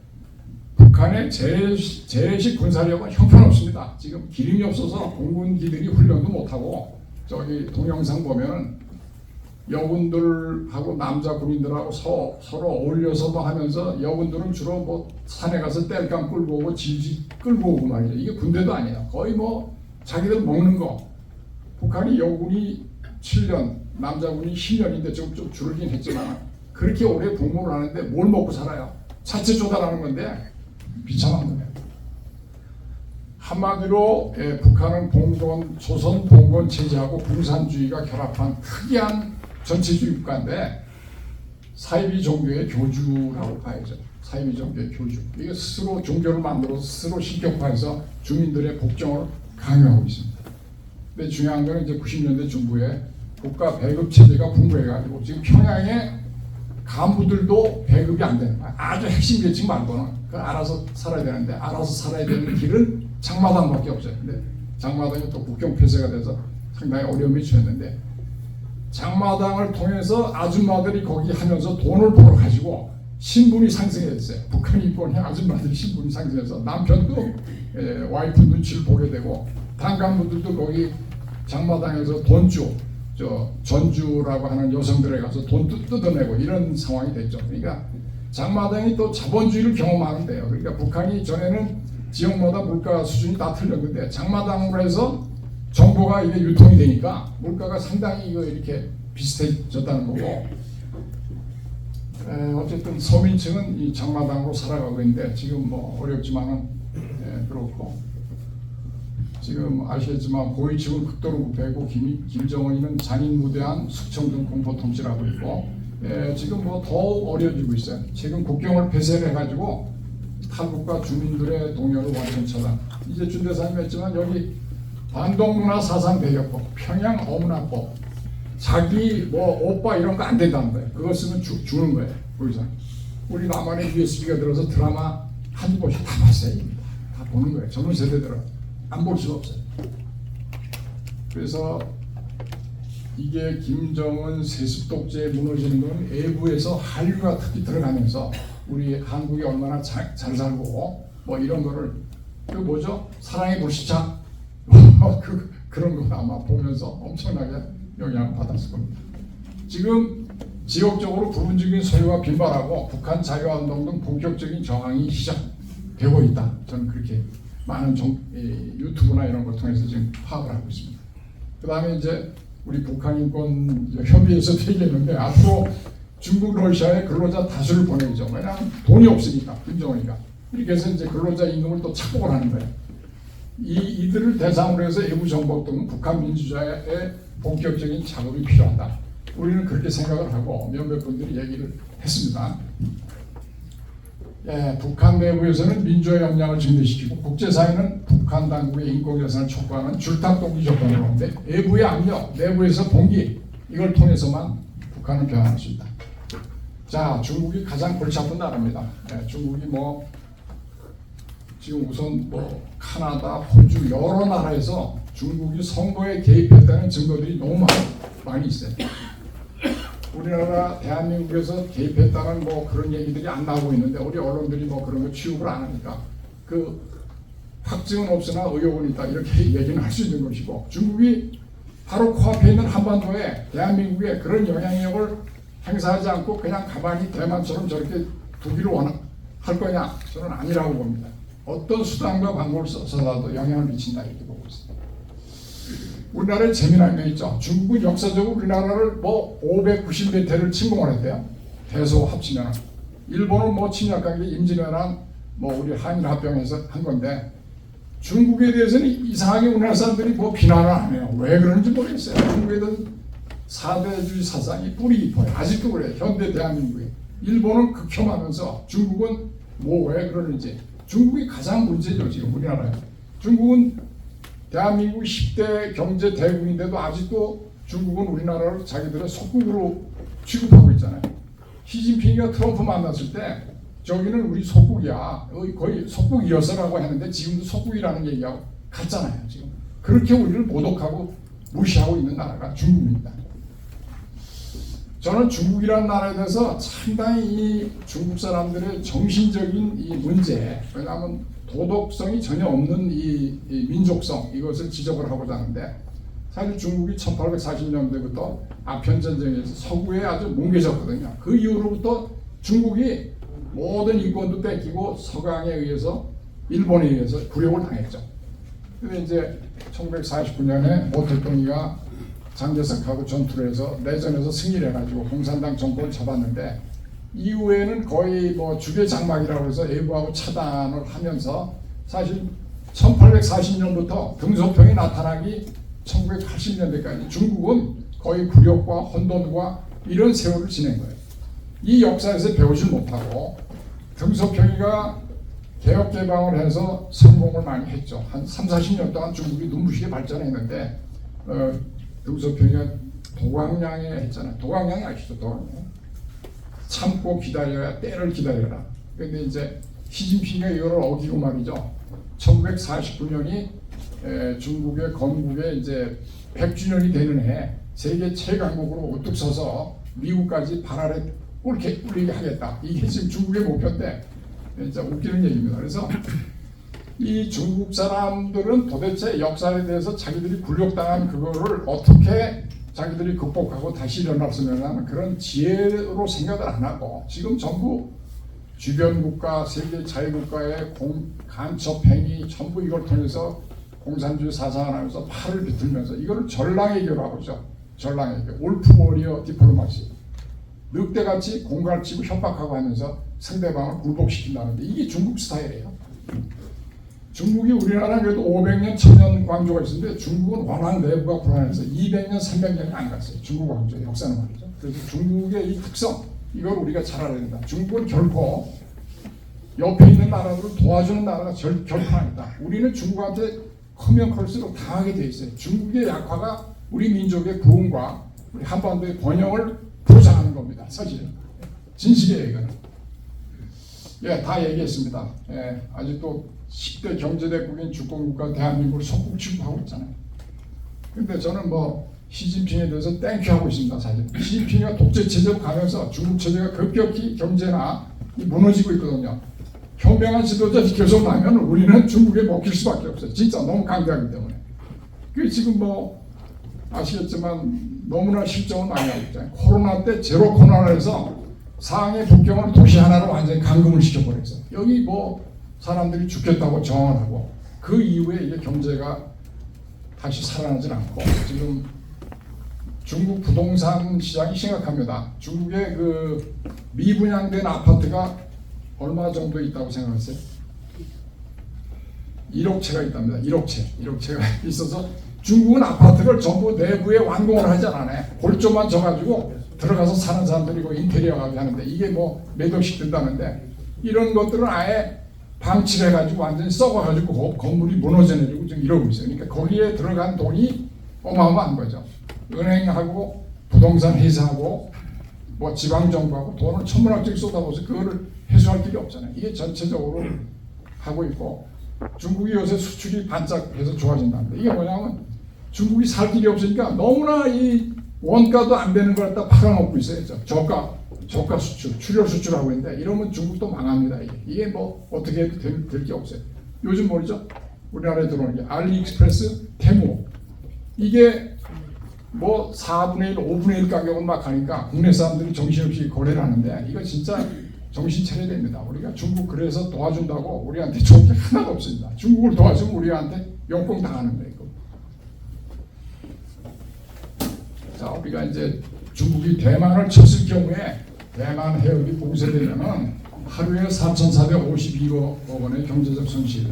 S1: 북한의 재래식 군사력은 형편없습니다. 지금 기름이 없어서 공군기들이 훈련도 못하고 저기 동영상 보면은 여군들하고 남자 군인들하고 서로 어울려서도 하면서 여군들은 주로 뭐 산에 가서 땔감 끌고 오고 질질 끌고 오고 말이죠. 이게 군대도 아니에요. 거의 뭐 자기들 먹는 거. 북한이 여군이 7년, 남자군이 10년인데 좀 줄긴 했지만 그렇게 오래 복무를 하는데 뭘 먹고 살아요? 자체 조달하는 건데 비참한 거예요. 한마디로 북한은 조선 봉건 체제하고 공산주의가 결합한 특이한 전체주의 국가인데 사이비 종교의 교주라고 봐야죠. 사이비 종교의 교주. 이게 스스로 종교를 만들어서 스스로 신격화해서 주민들의 복종을 강요하고 있습니다. 근데 중요한 건 이제 90년대 중부에 국가 배급 체제가 풍부해가지고 지금 평양에 간부들도 배급이 안 되는 거야. 아주 핵심 계층 말고는 그 알아서 살아야 되는데 알아서 살아야 되는 길은 장마당밖에 없어요. 근데 장마당이 또 국경 폐쇄가 돼서 상당히 어려움이 처했는데 장마당을 통해서 아줌마들이 거기 하면서 돈을 벌어가지고 신분이 상승했어요. 북한 인권이 아줌마들이 신분이 상승해서 남편도 와이프 눈치를 보게 되고 당간부들도 거기 장마당에서 돈주 전주라고 하는 여성들에 가서 돈 뜯어내고 이런 상황이 됐죠. 그러니까 장마당이 또 자본주의를 경험하는데요. 그러니까 북한이 전에는 지역마다 물가 수준이 다 틀렸는데 장마당으로 해서 정보가 이게 유통이 되니까 물가가 상당히 이렇게 비슷해졌다는 거고 어쨌든 서민층은 이 장마당으로 살아가고 있는데 지금 뭐 어렵지만은 그렇고 지금 아시겠지만 고위층은 극도로 부패고 김정은이는 장인무대한 숙청등 공포 통치를 하고 있고 지금 뭐 더욱 어려워지고 있어요. 지금 국경을 폐쇄를 해가지고 탈북과 주민들의 동요를 완전 차단. 이제 준 대사님 했지만 여기 반동문화 사상 배려법, 평양 어문화법, 자기 뭐 오빠 이런 거 안 된다는 거예요. 그거 쓰면 주는 거예요. 거기서 우리 남한에 USB가 들어서 드라마 한두 번씩 다 봤어요. 다 보는 거예요. 젊은 세대들은 안 볼 수가 없어요. 그래서 이게 김정은 세습 독재에 무너지는 건 외부에서 한류가 특히 들어가면서 우리 한국이 얼마나 잘 살고 뭐 이런 거를 그 뭐죠? 사랑의 불시착 그런 거 아마 보면서 엄청나게 영향을 받았을 겁니다. 지금 지역적으로 부분적인 소유가 빈발하고 북한 자유화운동 등 본격적인 저항이 시작되고 있다. 저는 그렇게 많은 유튜브나 이런 걸 통해서 지금 파악을 하고 있습니다. 그 다음에 이제 우리 북한인권 협의회에서도 얘기했는데 앞으로 중국, 러시아에 근로자 다수를 보내죠. 왜냐하면 돈이 없으니까 김정은이가 이렇게 해서 이제 근로자 임금을 또 착복을 하는 거예요. 이들을 대상으로 해서 외부 정보 또는 북한 민주주의의 본격적인 작업이 필요하다. 우리는 그렇게 생각을 하고 몇몇 분들이 얘기를 했습니다. 북한 내부에서는 민주화 역량을 증대시키고 국제사회는 북한 당국의 인권 개선을 촉구하는 줄탁동기 조건을 하는데 외부의 압력, 내부에서 봉기 이걸 통해서만 북한은 변화할 수 있다. 자, 중국이 가장 골치 아픈 나라입니다. 중국이 뭐 지금 우선 뭐 카나다, 호주 여러 나라에서 중국이 선거에 개입했다는 증거들이 너무 많이 있어요. 우리나라 대한민국에서 개입했다는 뭐 그런 얘기들이 안 나오고 있는데 우리 언론들이 뭐 그런 거 취급을 안 하니까 그 확증은 없으나 의혹은 있다 이렇게 얘기는 할 수 있는 것이고 중국이 바로 코앞에 있는 한반도에 대한민국에 그런 영향력을 행사하지 않고 그냥 가만히 대만처럼 저렇게 두기를 할 거냐 저는 아니라고 봅니다. 어떤 수단과 방법을 써서라도 영향을 미친다 이렇게 보고 있습니다. 우리나라에 재미난 게 있죠. 중국은 역사적으로 우리나라를 뭐 590몇 회를 침공을 했대요. 대소 합치면. 일본은 뭐 침략한 게 임진왜란 뭐 우리 한일 합병해서 한 건데 중국에 대해서는 이상하게 우리나라 사람들이 뭐 비난을 안 해요. 왜 그런지 모르겠어요. 중국에 대한 사대주의 사상이 뿌리 깊어요. 아직도 그래요. 현대 대한민국에. 일본은 극혐하면서 중국은 뭐 왜 그러는지. 중국이 가장 문제죠 지금 우리나라에. 중국은 대한민국 10대 경제 대국인데도 아직도 중국은 우리나라를 자기들의 속국으로 취급하고 있잖아요. 시진핑이가 트럼프 만났을 때 저기는 우리 속국이야. 거의 속국이어서라고 했는데 지금도 속국이라는 얘기하고 같잖아요. 지금 그렇게 우리를 모독하고 무시하고 있는 나라가 중국입니다. 저는 중국이라는 나라에 대해서 상당히 이 중국 사람들의 정신적인 이 문제, 왜냐하면 도덕성이 전혀 없는 이 민족성, 이것을 지적을 하고자 하는데, 사실 중국이 1840년대부터 아편전쟁에서 서구에 아주 뭉개졌거든요. 그 이후로부터 중국이 모든 인권도 뺏기고 서강에 의해서, 일본에 의해서 굴욕을 당했죠. 근데 이제 1949년에 모택동이가 장개석하고 전투를 해서 내전에서 승리를 해가지고 공산당 정권을 잡았는데, 이후에는 거의 뭐 주계장막이라고 해서 예부하고 차단을 하면서 사실 1840년부터 등소평이 나타나기 1980년대까지 중국은 거의 굴욕과 혼돈과 이런 세월을 지낸 거예요. 이 역사에서 배우질 못하고 등소평이가 개혁개방을 해서 성공을 많이 했죠. 한 30-40년 동안 중국이 눈부시게 발전했는데 등소평이가 도광량에 했잖아요. 도광량이 아시죠? 도광량. 참고 기다려야 때를 기다려라. 그런데 이제 시진핑이 이걸 어기고 말이죠. 1949년이 중국의 건국의 이제 100주년이 되는 해 세계 최강국으로 우뚝 서서 미국까지 발 아래 꿇게 하겠다. 이게 지금 중국의 목표인데 진짜 웃기는 얘기입니다. 그래서 이 중국 사람들은 도대체 역사에 대해서 자기들이 굴욕당한 그거를 어떻게 자기들이 극복하고 다시 일어날 수 있는 그런 지혜로 생각을 안 하고 지금 전부 주변 국가, 세계 자유국가의 간첩 행위 전부 이걸 통해서 공산주의 사상을 하면서 팔을 비틀면서 이거를 전랑외교로 하고 있죠. 전랑외교, 올프 워리어 디플로마시. 늑대같이 공갈치고 협박하고 하면서 상대방을 굴복시킨다는데 이게 중국 스타일이에요. 중국이 우리나라는 그래도 500년, 1000년 왕조가 있었는데 중국은 워낙 내부가 불안해서 200년, 300년이 안 갔어요. 중국 왕조의 역사는 말이죠. 그래서 중국의 이 특성, 이걸 우리가 잘 알아야 된다. 중국은 결코 옆에 있는 나라들을 도와주는 나라가 결코 아니다. 우리는 중국한테 크면 클수록 당하게 돼 있어요. 중국의 약화가 우리 민족의 부흥과 우리 한반도의 번영을 보장하는 겁니다. 사실은. 진실이에요, 이거는. 예, 다 얘기했습니다. 예, 아직도 10대 경제대국인 주권국가 대한민국을 속국 취급하고 있잖아요. 근데 저는 뭐 시진핑에 대해서 땡큐하고 있습니다. 사실 시진핑이 독재체제로 가면서 중국 체제가 급격히 경제나 무너지고 있거든요. 현명한 지도자들이 계속 나면 우리는 중국에 먹힐 수밖에 없어요. 진짜 너무 강대하기 때문에. 그 지금 뭐 아시겠지만 너무나 실정을 많이 하고 있잖아요. 코로나 때 제로 코로나를 해서 상해 북경을 도시 하나로 완전히 감금을 시켜버렸어요. 여기 뭐 사람들이 죽겠다고 정언을 하고 그 이후에 이게 경제가 다시 살아나질 않고 지금 중국 부동산 시장이 심각합니다. 중국의 그 미분양된 아파트가 얼마 정도 있다고 생각하세요? 1억 채가 있답니다. 1억 채가 있어서 중국은 아파트를 전부 내부에 완공을 하지 않아요. 골조만 져가지고 들어가서 사는 사람들이 그 인테리어가 하는데 이게 뭐 몇 억씩 든다는데 이런 것들은 아예 방치를 해가지고 완전히 썩어가지고 건물이 무너져내리고 지금 이러고 있어요. 그러니까 거기에 들어간 돈이 어마어마한 거죠. 은행하고 부동산 회사하고 뭐 지방정부하고 돈을 천문학적으로 쏟아부어서 그거를 해소할 길이 없잖아요. 이게 전체적으로 하고 있고 중국이 요새 수출이 반짝해서 좋아진다는데 이게 뭐냐면 중국이 살 길이 없으니까 너무나 이 원가도 안 되는 걸 갖다 팔아먹고 있어요. 저가 수출, 출혈 수출하고 있는데 이러면 중국도 망합니다. 이게 뭐 어떻게 해도 될 게 없어요. 요즘 뭐죠? 우리나라에 들어오는 게 알리익스프레스, 테무 이게 뭐 4분의 1, 5분의 1 가격은 막 하니까 국내 사람들이 정신없이 거래를 하는데 이거 진짜 정신 차려야 됩니다. 우리가 중국 그래서 도와준다고 우리한테 좋은 게 하나도 없습니다. 중국을 도와주면 우리한테 역공 당하는 거예요. 자, 우리가 이제 중국이 대만을 쳤을 경우에 대만 해역이 봉쇄되면은 하루에 4,452억 원의 경제적 손실,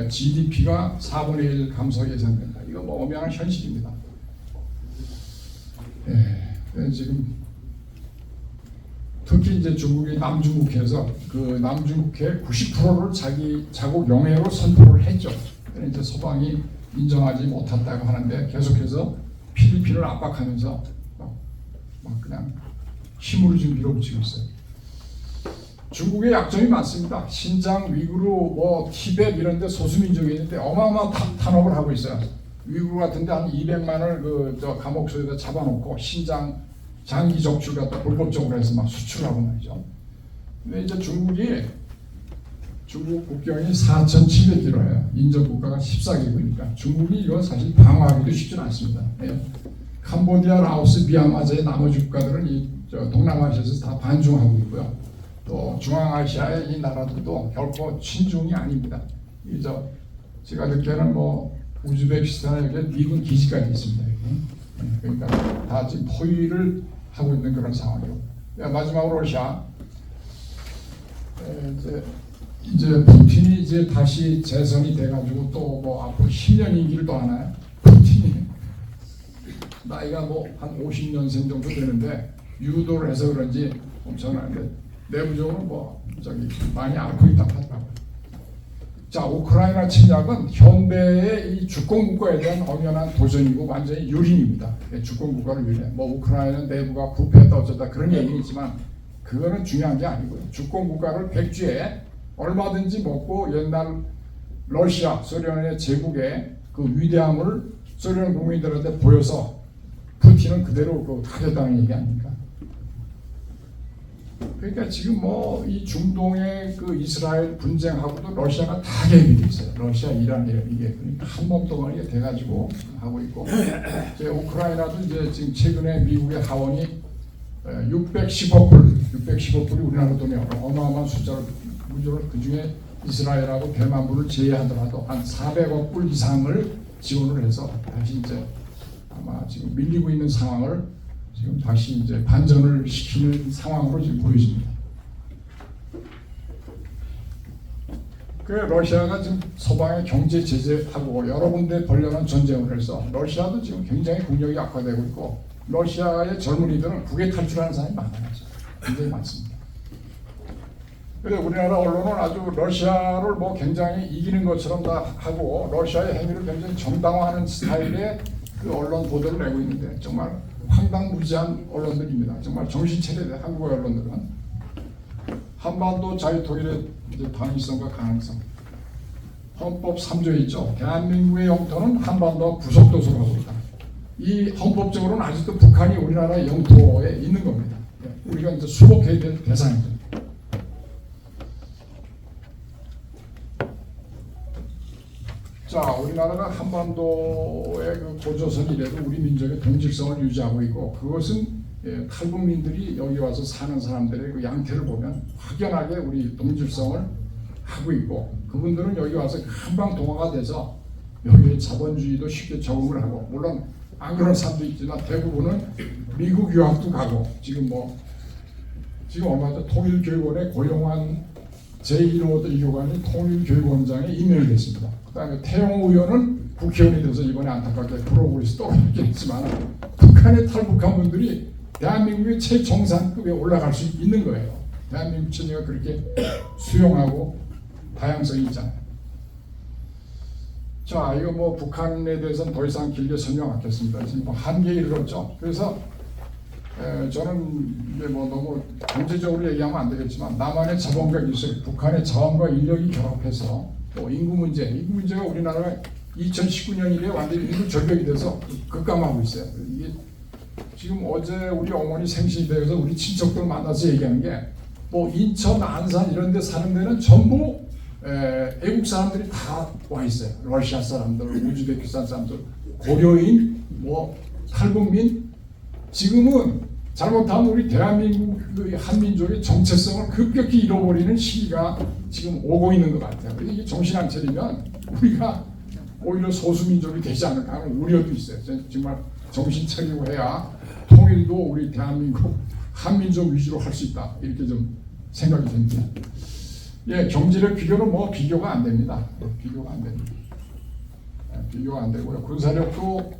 S1: GDP가 4분의 1 감소 예상된다. 이거 뭐 엄연한 현실입니다. 지금 특히 이제 중국이 남중국해에서 그 남중국해 90%를 자기 자국 영해로 선포를 했죠. 그래서 이제 서방이 인정하지 못한다고 하는데 계속해서 필리핀을 압박하면서 막 그냥 힘으로 지금 밀어붙이고 있어요. 중국의 약점이 많습니다. 신장, 위구르, 뭐 티벳 이런 데 소수민족이 있는데 어마어마한 탄압을 하고 있어요. 위구르 같은 데 한 200만을 저 감옥 속에다 잡아놓고 신장 장기 적출 갖다 불법적으로 해서 막 수출하고 말이죠. 근데 이제 중국 국경이 4,700km예요. 인접 국가가 14개국이니까 중국이 이건 사실 방어하기도 쉽지 않습니다. 캄보디아, 라오스, 미얀마의 나머지 국가들은 저 동남아시아에서 다 반중하고 있고요. 또 중앙아시아의 이 나라들도 결코 친중이 아닙니다. 제가 듣기에는 뭐 우즈베키스탄에 여기 미군 기지까지 있습니다. 여기. 그러니까 다 지금 포위를 하고 있는 그런 상황이고. 마지막으로 러시아. 이제 푸틴이 이제 다시 재선이 돼가지고 또 뭐 앞으로 10년 임기를 또 하나요? 푸틴이 나이가 뭐 한 50년생 정도 되는데 유도를 해서 그런지 엄청나는데 내부적으로 뭐 저기 많이 앓고 있다고 하더라고요. 자, 우크라이나 침략은 현대의 이 주권 국가에 대한 엄연한 도전이고 완전히 유린입니다. 주권 국가를 유린해. 뭐 우크라이나는 내부가 부패했다 어쩌다 그런 얘기는 있지만 그거는 중요한 게 아니고요. 주권 국가를 백주에 얼마든지 먹고 옛날 러시아, 소련의 제국의 그 위대함을 소련 국민들한테 보여서 푸틴은 그대로 그 타격당한 얘기 아닙니까? 그러니까 지금 뭐 이 중동의 그 이스라엘 분쟁하고도 러시아가 다 개입이 돼 있어요. 러시아, 이란 이게 그러니까 한 몸덩어리가 돼가지고 하고 있고, 이제 우크라이나도 이제 지금 최근에 미국의 하원이 610억 불이 우리나라 돈이 어마어마한 숫자를 무조건 그 중에 이스라엘하고 대만부를 제외하더라도 한 400억 불 이상을 지원을 해서 다시 이제 아마 지금 밀리고 있는 상황을 지금 다시 이제 반전을 시키는 상황으로 지금 보여집니다. 그 러시아가 지금 서방의 경제 제재하고 여러 군데 벌려놓은 전쟁을 해서 러시아도 지금 굉장히 국력이 악화되고 있고 러시아의 젊은이들은 북에 탈출하는 사람이 많아요. 굉장히 많습니다. 그래서 우리나라 언론은 아주 러시아를 뭐 굉장히 이기는 것처럼 다 하고 러시아의 행위를 굉장히 정당화하는 스타일의 그 언론 보도를 내고 있는데 정말 황당무지한 언론들입니다. 정말 정신 차려야 돼. 한국의 언론들은 한반도 자유통일의 이제 당위성과 가능성. 헌법 3조에 있죠. 대한민국의 영토는 한반도와 부속도서로 하고 있다. 이 헌법적으로는 아직도 북한이 우리나라의 영토에 있는 겁니다. 우리가 이제 수복해야 될 대상입니다. 자, 우리나라가 한반도의 그 고조선 이래도 우리 민족의 동질성을 유지하고 있고 그것은 탈북민들이 여기 와서 사는 사람들의 그 양태를 보면 확연하게 우리 동질성을 하고 있고 그분들은 여기 와서 금방 동화가 돼서 여기에 자본주의도 쉽게 적응을 하고 물론 안 그런 사람도 있지만 대부분은 미국 유학도 가고 지금 얼마 전 통일교육원에 고용한 제1호 교관이 통일교육원장에 임명이 됐습니다. 그 다음에 태영호 의원은 국회의원이 돼서 이번에 안타깝게 프로그레스 떨어지긴 했지만 북한에 탈북한 분들이 대한민국의 최정상급에 올라갈 수 있는 거예요. 대한민국 체제가 그렇게 수용하고 다양성이 있잖아요. 자, 이거 뭐 북한에 대해서는 더 이상 길게 설명 않겠습니다. 지금 뭐 한계에 이르렀죠. 그래서 저는 이게 뭐 너무 경제적으로 얘기하면 안 되겠지만 남한의 자본과 기술, 북한의 자원과 인력이 결합해서 또 인구 문제가 우리나라가 2019년 이래 완전히 인구 절벽이 돼서 급감하고 있어요. 이게 지금 어제 우리 어머니 생신이 돼서 우리 친척들 만나서 얘기하는 게 뭐 인천, 안산 이런 데 사는 데는 전부 애국 사람들이 다 와 있어요. 러시아 사람들, 우즈베키스탄 사람들, 고려인, 뭐 탈북민. 지금은 잘못하면 우리 대한민국 한민족의 정체성을 급격히 잃어버리는 시기가 지금 오고 있는 것 같아요. 이게 정신 안 차리면 우리가 오히려 소수민족이 되지 않을까 하는 우려도 있어요. 정말 정신 차리고 해야 통일도 우리 대한민국 한민족 위주로 할 수 있다. 이렇게 좀 생각이 됩니다. 예, 경제력 비교는 뭐 비교가 안 됩니다. 비교가 안 됩니다. 비교가 안 되고요. 군사력도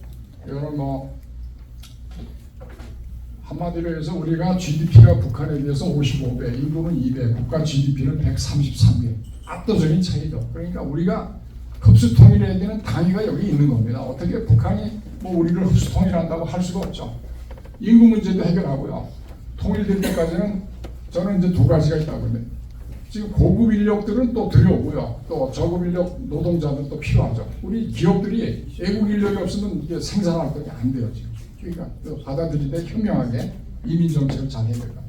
S1: 이거는 뭐 한마디로 해서 우리가 GDP가 북한에 비해서 55배, 인구는 2배, 국가 GDP는 133배. 압도적인 차이죠. 그러니까 우리가 흡수 통일해야 되는 단위가 여기 있는 겁니다. 어떻게 북한이 뭐 우리를 흡수 통일한다고 할 수가 없죠. 인구 문제도 해결하고요. 통일될 때까지는 저는 이제 두 가지가 있다고 합니다. 지금 고급 인력들은 또 들여오고요. 또 저급 인력 노동자들도 필요하죠. 우리 기업들이 외국 인력이 없으면 이게 생산 활동이 안 돼요. 지금. 그러니까 받아들이되 현명하게 이민 정책을 잘 해야 됩니다.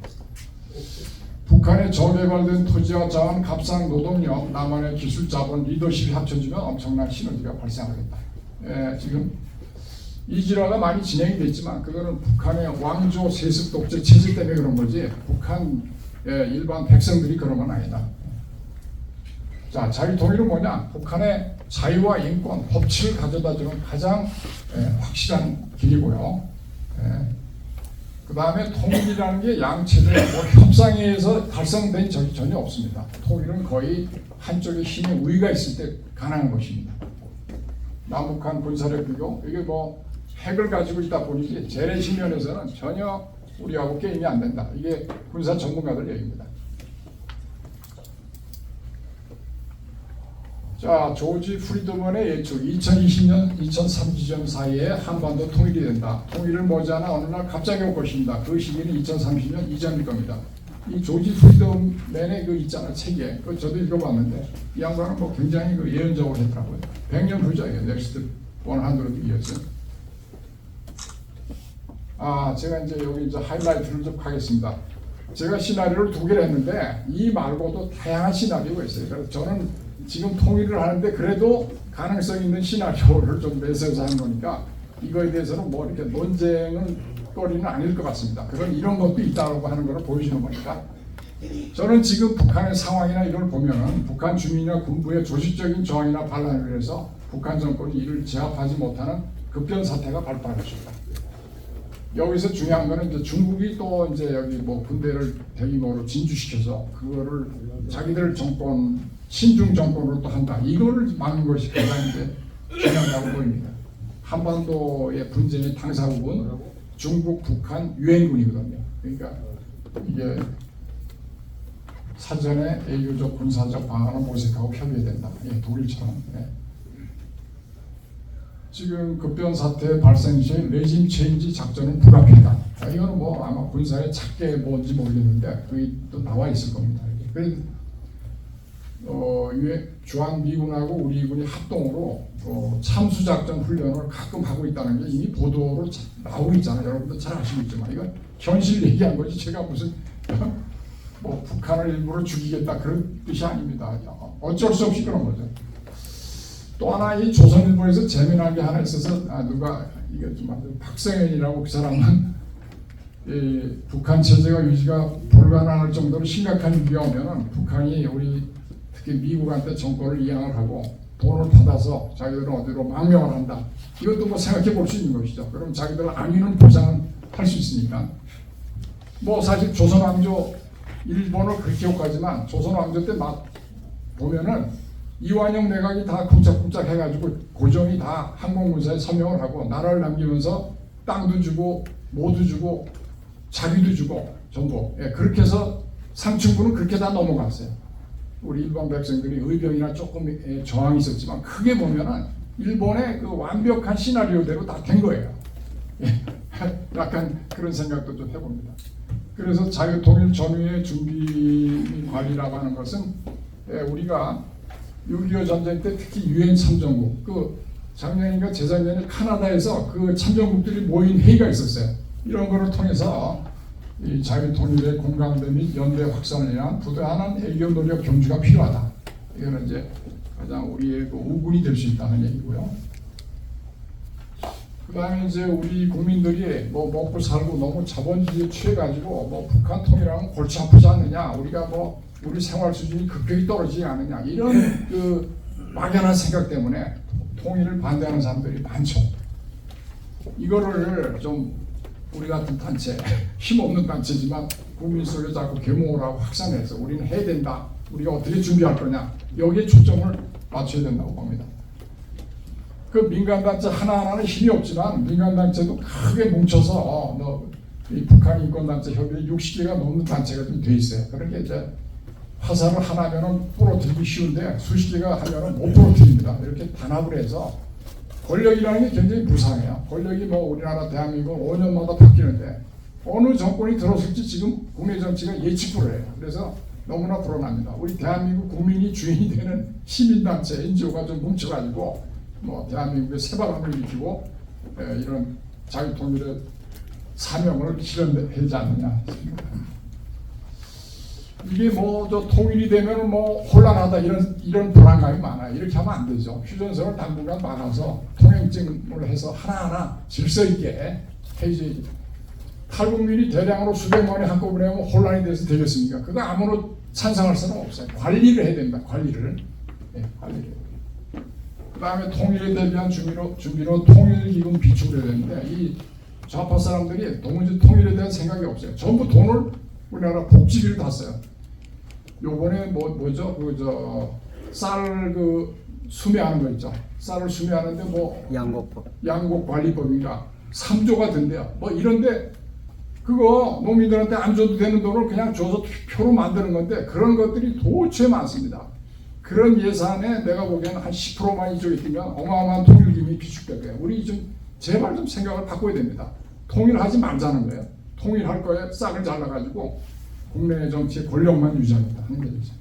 S1: 북한의 저개발된 토지와 자원, 값싼 노동력, 남한의 기술, 자본, 리더십이 합쳐지면 엄청난 시너지가 발생하겠다. 지금 이질화가 많이 진행이 됐지만 그거는 북한의 왕조 세습 독재 체제 때문에 그런 거지 북한 일반 백성들이 그런 건 아니다. 자, 자유 통일은 뭐냐? 북한의 자유와 인권, 법치를 가져다주는 가장 확실한 길이고요. 그 다음에 통일이라는 게 양체제 협상에 의해서 달성된 적이 전혀 없습니다. 통일은 거의 한쪽에 힘의 우위가 있을 때 가능한 것입니다. 남북한 군사력 비교, 이게 뭐 핵을 가지고 있다 보니 재래식 면에서는 전혀 우리하고 게임이 안 된다. 이게 군사 전문가들 얘기입니다. 자, 조지 프리드먼의 예측 2020년 2030년 사이에 한반도 통일이 된다. 통일을 머지않아 어느 날 갑자기 올 것입니다. 그 시기는 2030년 이전일 겁니다. 이 조지 프리드먼의 그 있잖아 책에 그 저도 읽어봤는데 이 양반은 뭐 굉장히 그 예언적으로 했더라고요. 100년 후죠. 넥스트 100 years. 제가 이제 여기 이제 하이라이트를 좀 하겠습니다. 제가 시나리오를 두 개를 했는데 이 말고도 다양한 시나리오가 있어요. 그래서 저는 지금 통일을 하는데 그래도 가능성 있는 시나리오를 좀 내세워서 하는 거니까 이거에 대해서는 뭐 이렇게 논쟁은 거리는 아닐 것 같습니다. 이런 것도 있다고 하는 걸 보여주는 거니까 저는 지금 북한의 상황이나 이걸 보면은 북한 주민이나 군부의 조직적인 저항이나 반란에 의해서 북한 정권이 이를 제압하지 못하는 급변 사태가 발생할 것입니다. 여기서 중요한 거는 이제 중국이 또 이제 여기 뭐 군대를 대규모로 진주시켜서 그거를 자기들 정권 신중 정권으로 또 한다. 이거를 막는 것이 가장 이제 중요하다고 보입니다. 한반도의 분쟁의 당사국은 중국, 북한, 유엔군이거든요. 그러니까 이게 사전에 외교적 군사적 방안을 모색하고 협의해야 된다. 독일처럼. 지금 급변 사태 발생 시에 레짐 체인지 작전은 불합리하다. 이거는 뭐 아마 군사에 작게 뭔지 모르겠는데 그게 또 나와 있을 겁니다. 그래서 주한 미군하고 우리 군이 합동으로 참수 작전 훈련을 가끔 하고 있다는 게 이미 보도로 나오고 있잖아요. 여러분들 잘 아시고 있지만 이건 현실 얘기한 거지 제가 무슨 뭐 북한을 일부러 죽이겠다 그런 뜻이 아닙니다. 어쩔 수 없이 그런 거죠. 또 하나 이 조선일보에서 재미난 게 하나 있어서 누가 이거 좀 박성현이라고 그 사람은 이 북한 체제가 유지가 불가능할 정도로 심각한 위기가 오면은 북한이 우리 특히 미국한테 정권을 이양을 하고 돈을 받아서 자기들은 어디로 망명을 한다. 이것도 뭐 생각해 볼 수 있는 것이죠. 그럼 자기들 안위는 보장을 할 수 있으니까. 뭐 사실 조선왕조 일본을 그렇게 욕하지만 조선왕조 때 막 보면은 이완용 내각이 다 쿵짝쿵짝 해가지고 고종이 다 항공군사에 서명을 하고 나라를 남기면서 땅도 주고 뭐도 주고 자기도 주고 전부 그렇게 해서 상층부는 그렇게 다 넘어갔어요. 우리 일반 백성들이 의병이나 조금 저항이 있었지만 크게 보면은 일본의 그 완벽한 시나리오대로 다 된 거예요. 약간 그런 생각도 좀 해봅니다. 그래서 자유통일 전후의 준비 관리라고 하는 것은 우리가 6.25 전쟁 때 특히 유엔 참전국 그 작년인가 재작년에 카나다에서 그 참전국들이 모인 회의가 있었어요. 이런 거를 통해서 이 자유통일의 공감대 및 연대 확산을 위한 부단한 애교 노력 경주가 필요하다. 이거는 이제 가장 우리의 그 우군이 될 수 있다는 얘기고요. 그다음에 이제 우리 국민들이 뭐 먹고 살고 너무 자본주의에 취해가지고 뭐 북한 통일하면 골치 아프지 않느냐, 우리가 뭐 우리 생활 수준이 급격히 떨어지지 않느냐 이런 그 막연한 생각 때문에 통일을 반대하는 사람들이 많죠. 이거를 좀 우리 같은 단체, 힘없는 단체지만 국민 속에 자꾸 계몽을 하고 확산해서 우리는 해야 된다. 우리가 어떻게 준비할 거냐. 여기에 초점을 맞춰야 된다고 봅니다. 그 민간단체 하나하나는 힘이 없지만 민간단체도 크게 뭉쳐서 이 북한 인권단체 협의회 60개가 넘는 단체가 좀 돼 있어요. 그러니까 이제 화살을 하나면은 부러뜨리기 쉬운데 수십 개가 하면은 못 부러뜨립니다. 이렇게 단합을 해서 권력이라는 게 굉장히 무상해요. 권력이 뭐 우리나라 대한민국 5년마다 바뀌는데 어느 정권이 들어설지 지금 국내 정치가 예측 불허해요. 그래서 너무나 불안합니다. 우리 대한민국 국민이 주인이 되는 시민단체 NGO가 좀 뭉쳐가지고 뭐 대한민국의 새바람을 일으키고 이런 자유통일의 사명을 실현하지 않느냐 생각합니다. 이게 뭐 저 통일이 되면 뭐 혼란하다 이런 불안감이 많아요. 이렇게 하면 안 되죠. 휴전선을 당분간 막아서 통행증을 해서 하나하나 질서 있게 해야지. 탈북민이 대량으로 수백만이 한꺼번에 하면 혼란이 돼서 되겠습니까? 그거 아무나 찬성할 수는 없어요. 관리를 해야 됩니다. 관리를. 관리를. 그 다음에 통일에 대비한 준비로 통일기금 비축을 해야 되는데 이 좌파 사람들이 도무지 통일에 대한 생각이 없어요. 전부 돈을 우리나라 복지비를 다 써요. 요번에 뭐죠? 쌀 수매하는 거 있죠. 쌀을 수매하는데 뭐 양곡관리법인가 3조가 든대요. 뭐 이런데 그거 농민들한테 안 줘도 되는 돈을 그냥 줘서 표로 만드는 건데 그런 것들이 도처에 많습니다. 그런 예산에 내가 보기에는 한 10%만 이쪽에 있으면 어마어마한 통일기금이 비축될 거예요. 우리 좀 제발 좀 생각을 바꿔야 됩니다. 통일하지 말자는 거예요. 통일할 거에 싹을 잘라가지고 국내 정치의 권력만 유지하겠다 하는 거죠.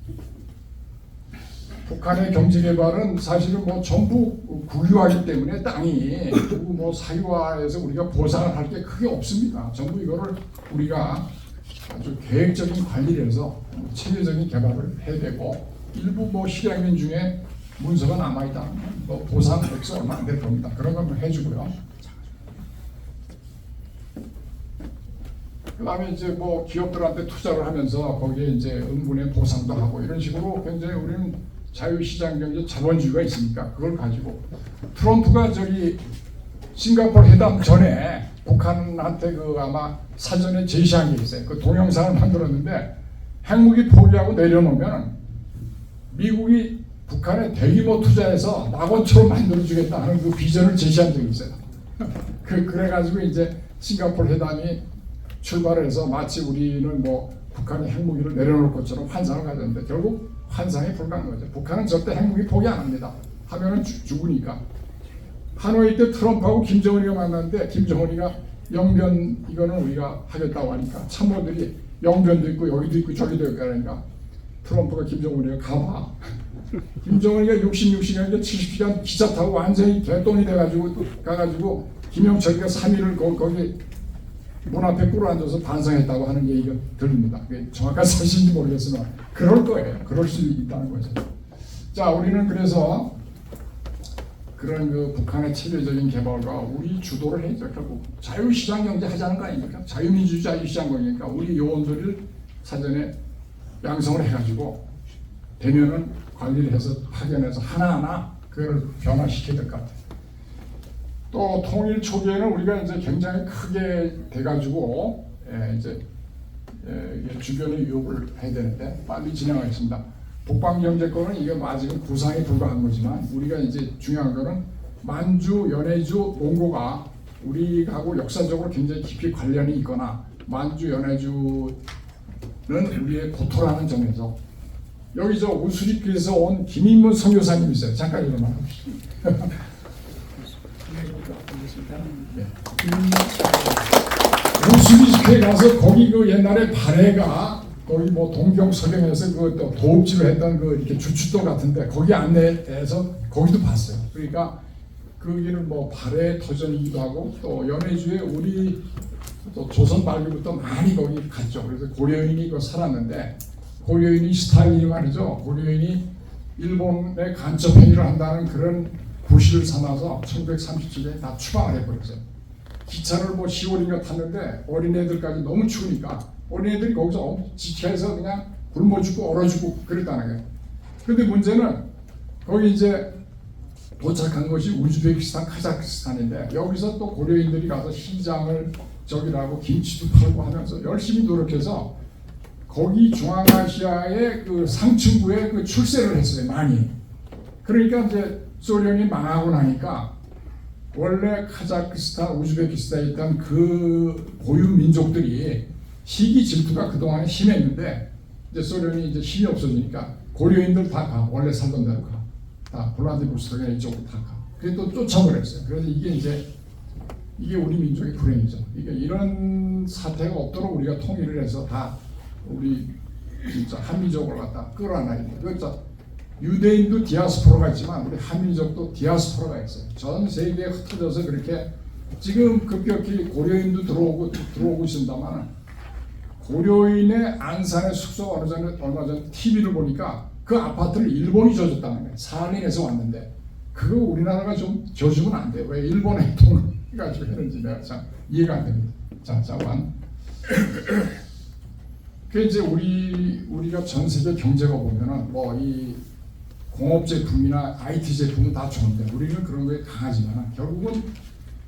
S1: 북한의 경제개발은 사실은 뭐 전부 국유화이기 때문에 땅이 그리고 뭐 사유화해서 우리가 보상을 할 게 크게 없습니다. 전부 이거를 우리가 아주 계획적인 관리를 해서 체계적인 개발을 해야 되고 일부 뭐 실향민 중에 문서가 남아있다. 뭐 보상 액수 얼마 안 될 겁니다. 그런 건 해주고요. 그 다음에 이제 뭐 기업들한테 투자를 하면서 거기에 이제 응분의 보상도 하고 이런 식으로 굉장히 우리는 자유시장 경제 자본주의가 있으니까 그걸 가지고 트럼프가 저기 싱가포르 회담 전에 북한한테 아마 사전에 제시한 게 있어요. 그 동영상을 만들었는데 핵무기 포기하고 내려놓으면 미국이 북한에 대규모 투자해서 낙원처럼 만들어주겠다 하는 그 비전을 제시한 적이 있어요. 그래가지고 이제 싱가포르 회담이 출발을 해서 마치 우리는 뭐 북한이 핵무기를 내려놓을 것처럼 환상을 가졌는데 결국 환상에 불과한 거죠. 북한은 절대 핵무기 포기 안 합니다. 하면은 죽으니까. 하노이 때 트럼프하고 김정은이가 만났는데 김정은이가 영변 이거는 우리가 하겠다고 하니까 참모들이 영변도 있고 여기도 있고 저기도 있고 하니까 트럼프가 김정은이가 가봐. 김정은이가 66시간인데 70시간 기차 타고 완전히 개똥이 돼가지고 가가지고 김영철이가 3일을 거기 문 앞에 꿇어앉아서 반성했다고 하는 얘기가 들립니다. 정확한 사실인지 모르겠으나 그럴 거예요. 그럴 수 있다는 거죠. 자, 우리는 그래서 그런 북한의 체계적인 개발과 우리 주도를 해야죠. 결국 자유시장 경제 하자는 거 아닙니까? 자유민주주의 자유시장 경제니까 우리 요원들을 사전에 양성을 해가지고 되면은 관리를 해서 파견해서 하나하나 그걸 변화시켜야 될 것 같아요. 또 통일 초기에는 우리가 이제 굉장히 크게 돼가지고 주변에 유혹을 해야 되는데 빨리 진행하겠습니다. 북방경제권은 이게 아직은 구상에 불과한 거지만 우리가 이제 중요한 거는 만주, 연해주, 몽고가 우리하고 역사적으로 굉장히 깊이 관련이 있거나 만주, 연해주는 우리의 고토라는 점에서 여기 저 우수리교에서 온 김인문 선교사님 있어요. 잠깐 일어나. 우수리교에 가서 거기 옛날에 발해가 거기 뭐 동경 서경에서 또 도읍지로 했던 이렇게 주춧돌 같은데 거기 안내해서 거기도 봤어요. 그러니까 거기는 뭐 발해 터전이기도 하고 또 연해주에 우리 또 조선 말기부터 많이 거기 갔죠. 그래서 고려인이 살았는데 고려인이 스탈린이 말이죠. 고려인이 일본에 간첩 행위를 한다는 그런 부실을 삼아서 1937년에 다 추방을 해버렸어요. 기차를 뭐 10월인가 탔는데 어린애들까지 너무 추우니까 어린애들이 거기서 지체해서 그냥 굶어 죽고 얼어 죽고 그랬다는 거예요. 그런데 문제는 거기 이제 도착한 것이 우즈베키스탄, 카자흐스탄인데 여기서 또 고려인들이 가서 시장을 저기라고 김치도 팔고 하면서 열심히 노력해서 거기 중앙아시아의 상층부에 출세를 했어요. 많이. 그러니까 이제 소련이 망하고 나니까 원래 카자흐스탄, 우즈베키스탄에 있던 그 고유 민족들이 시기 질투가 그동안에 심했는데 이제 소련이 이제 힘이 없어지니까 고려인들 다 가. 원래 살던 대로 가. 다 블라디보스토크나 이쪽으로 다 가. 그게 또 쫓아버렸어요. 그래서 이게 우리 민족의 불행이죠. 이게 이런 사태가 없도록 우리가 통일을 해서 다 우리 진짜 한민족을 갖다 끌어안아야 돼요. 그렇죠. 유대인도 디아스포라가 있지만 우리 한민족도 디아스포라가 있어요. 전 세계에 흩어져서 그렇게 지금 급격히 고려인도 들어오고 있습니다만 고려인의 안산의 숙소가 얼마 전에 TV를 보니까 그 아파트를 일본이 져줬다는 거예요. 살인해서 왔는데 그거 우리나라가 좀 져주면 안 돼요. 왜 일본의 돈을 가지고 했는지 내가 참 이해가 안 됩니다. 자, 완. 그 이제 우리가 전 세계 경제가 보면은 뭐 이 공업 제품이나 IT 제품은 다 좋은데 우리는 그런 거에 강하지만 결국은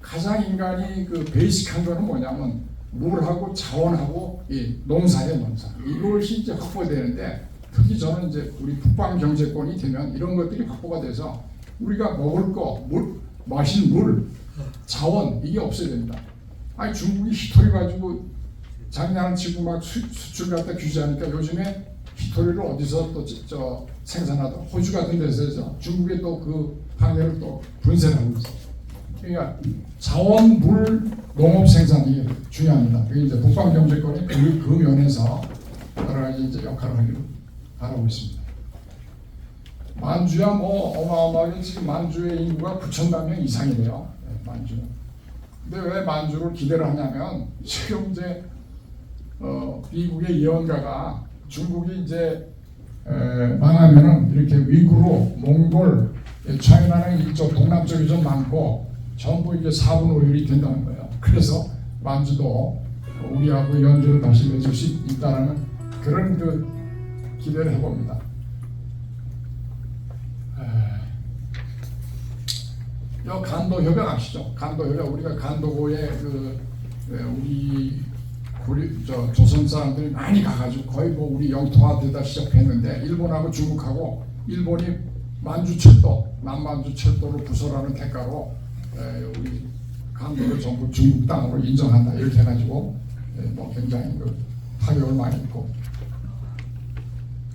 S1: 가장 인간이 그 베이직한 거는 뭐냐면 물하고 자원하고 이 농사예요, 농사. 이것이 이제 확보되는데 특히 저는 이제 우리 북방 경제권이 되면 이런 것들이 확보가 돼서 우리가 먹을 거, 마실 물, 자원 이게 없어야 됩니다. 아니 중국이 히토리 가지고 장난을 치고 막 수출 갖다 규제하니까 요즘에 히토리를 어디서 또 생산하다 호주 같은 데서 중국에 또 그 방해를 또 분쇄를 하고 있어요. 그러니까 자원, 물, 농업 생산이 중요합니다. 그게 이제 북방 경제권이 그 면에서 여러 가지 이제 역할을 하기로 바라고 있습니다. 만주야 뭐 어마어마하게 지금 만주의 인구가 9천만 명 이상이래요. 만주. 근데 왜 만주를 기대를 하냐면 지금 이제 미국의 예언가가 중국이 이제 망하면은 이렇게 위구르, 몽골, 차이나는 이쪽 동남쪽이 좀 많고 전부 이게 4분 5일이 된다는 거예요. 그래서 만주도 우리하고 연계를 다시 맺을 수 있다는 그런 그 기대를 해봅니다. 요 간도 협약 아시죠? 간도 협약 우리가 간도고에 우리 조선 사람들이 많이 가가지고 거의 뭐 우리 영토화되다 시작했는데 일본하고 중국하고 일본이 만주철도, 남만주 철도를 부설하는 대가로 우리 간도를 전부 중국 땅으로 인정한다 이렇게 해가지고 뭐 굉장히 그 타격을 많이 입고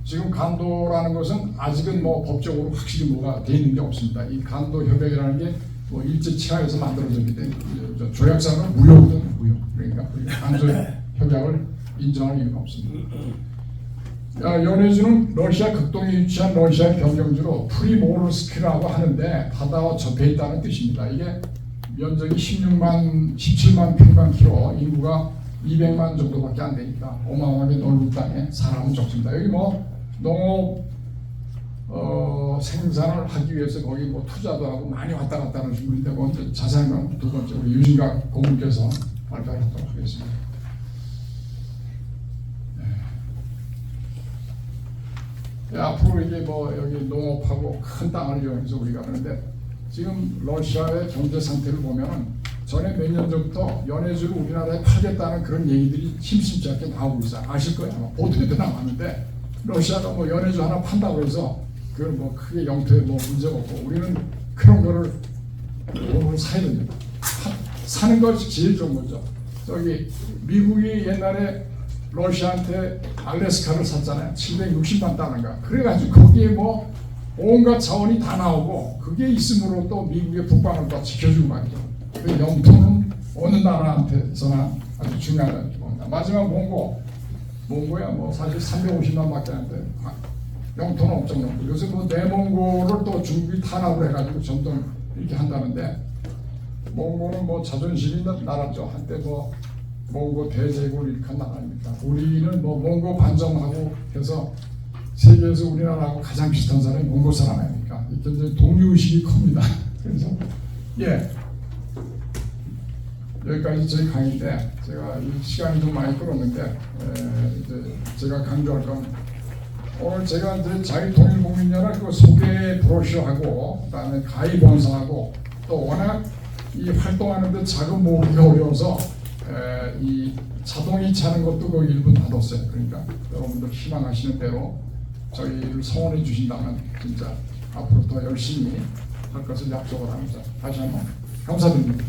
S1: 지금 간도라는 것은 아직은 뭐 법적으로 확실히 뭐가 돼 있는 게 없습니다. 이 간도 협약이라는 게 뭐 일제 치하에서 만들어졌기 때문에 조약상은 무효거든요, 무효. 그러니까 간도 협약을 인정할 이유가 없습니다. 연해주는 러시아 극동에 위치한 러시아의 경경주로 프리모르스크라고 하는데 바다와 접해 있다는 뜻입니다. 이게 면적이 17만 평방킬로, 인구가 200만 정도밖에 안 되니까 어마어마하게 넓은 땅에 사람은 적습니다. 여기 뭐 농업 생산을 하기 위해서 거기 뭐 투자도 하고 많이 왔다 갔다 하는 중인데 먼저 자세한 건 두 번째 우리 유진각 고문께서 발표를 하도록 하겠습니다. 앞으로 이게 뭐 여기 농업하고 큰 땅을 이용해서 우리가 하는데 지금 러시아의 경제 상태를 보면은 전에 몇 년 전부터 연해주를 우리나라에 팔겠다는 그런 얘기들이 심심치 않게 나오고 있어요. 아실 거예요. 아마 보도에도 나왔는데 러시아가 뭐 연해주 하나 판다고 해서 그걸 뭐 크게 영토에 뭐 문제가 없고 우리는 그런 거를 몸을 사야 됩니다. 사는 것이 제일 좋은 거죠. 저기 미국이 옛날에 러시아한테 알래스카를 샀잖아요. 760만 달러인가. 그래가지고 거기에 뭐 온갖 자원이 다 나오고 그게 있으므로 또 미국의 북방을 또 지켜주고 말이죠. 그 영토는 어느 나라한테서나 아주 중요하다는 겁니다. 마지막 몽고야 뭐 사실 350만밖에 안 돼요. 영토는 엄청 넓고 요새 뭐 내몽고를 또 중국이 탄압을 해가지고 점점 이렇게 한다는데 몽고는 뭐 자존심이 있는 나라죠. 한때 뭐 몽고 대제국을 일으킨 나라입니다. 우리는 뭐 몽고 반점하고 해서 세계에서 우리나라하고 가장 비슷한 사람이 몽고 사람 아닙니까? 이제 동료의식이 큽니다. 그래서 여기까지 저희 강의인데 제가 이 시간이 좀 많이 끌었는데 이제 제가 강조할 건 오늘 제가 이제 자유통일국민연합 그 소개 브로셔하고 그다음에 가입 원서하고 또 워낙 이 활동하는데 자금 모으기가 어려워서 이 자동이 차는 것도 그 일부 놔뒀어요. 그러니까 여러분들 희망하시는 대로 저희를 성원해 주신다면 진짜 앞으로 더 열심히 할 것을 약속을 합니다. 다시 한번 감사드립니다.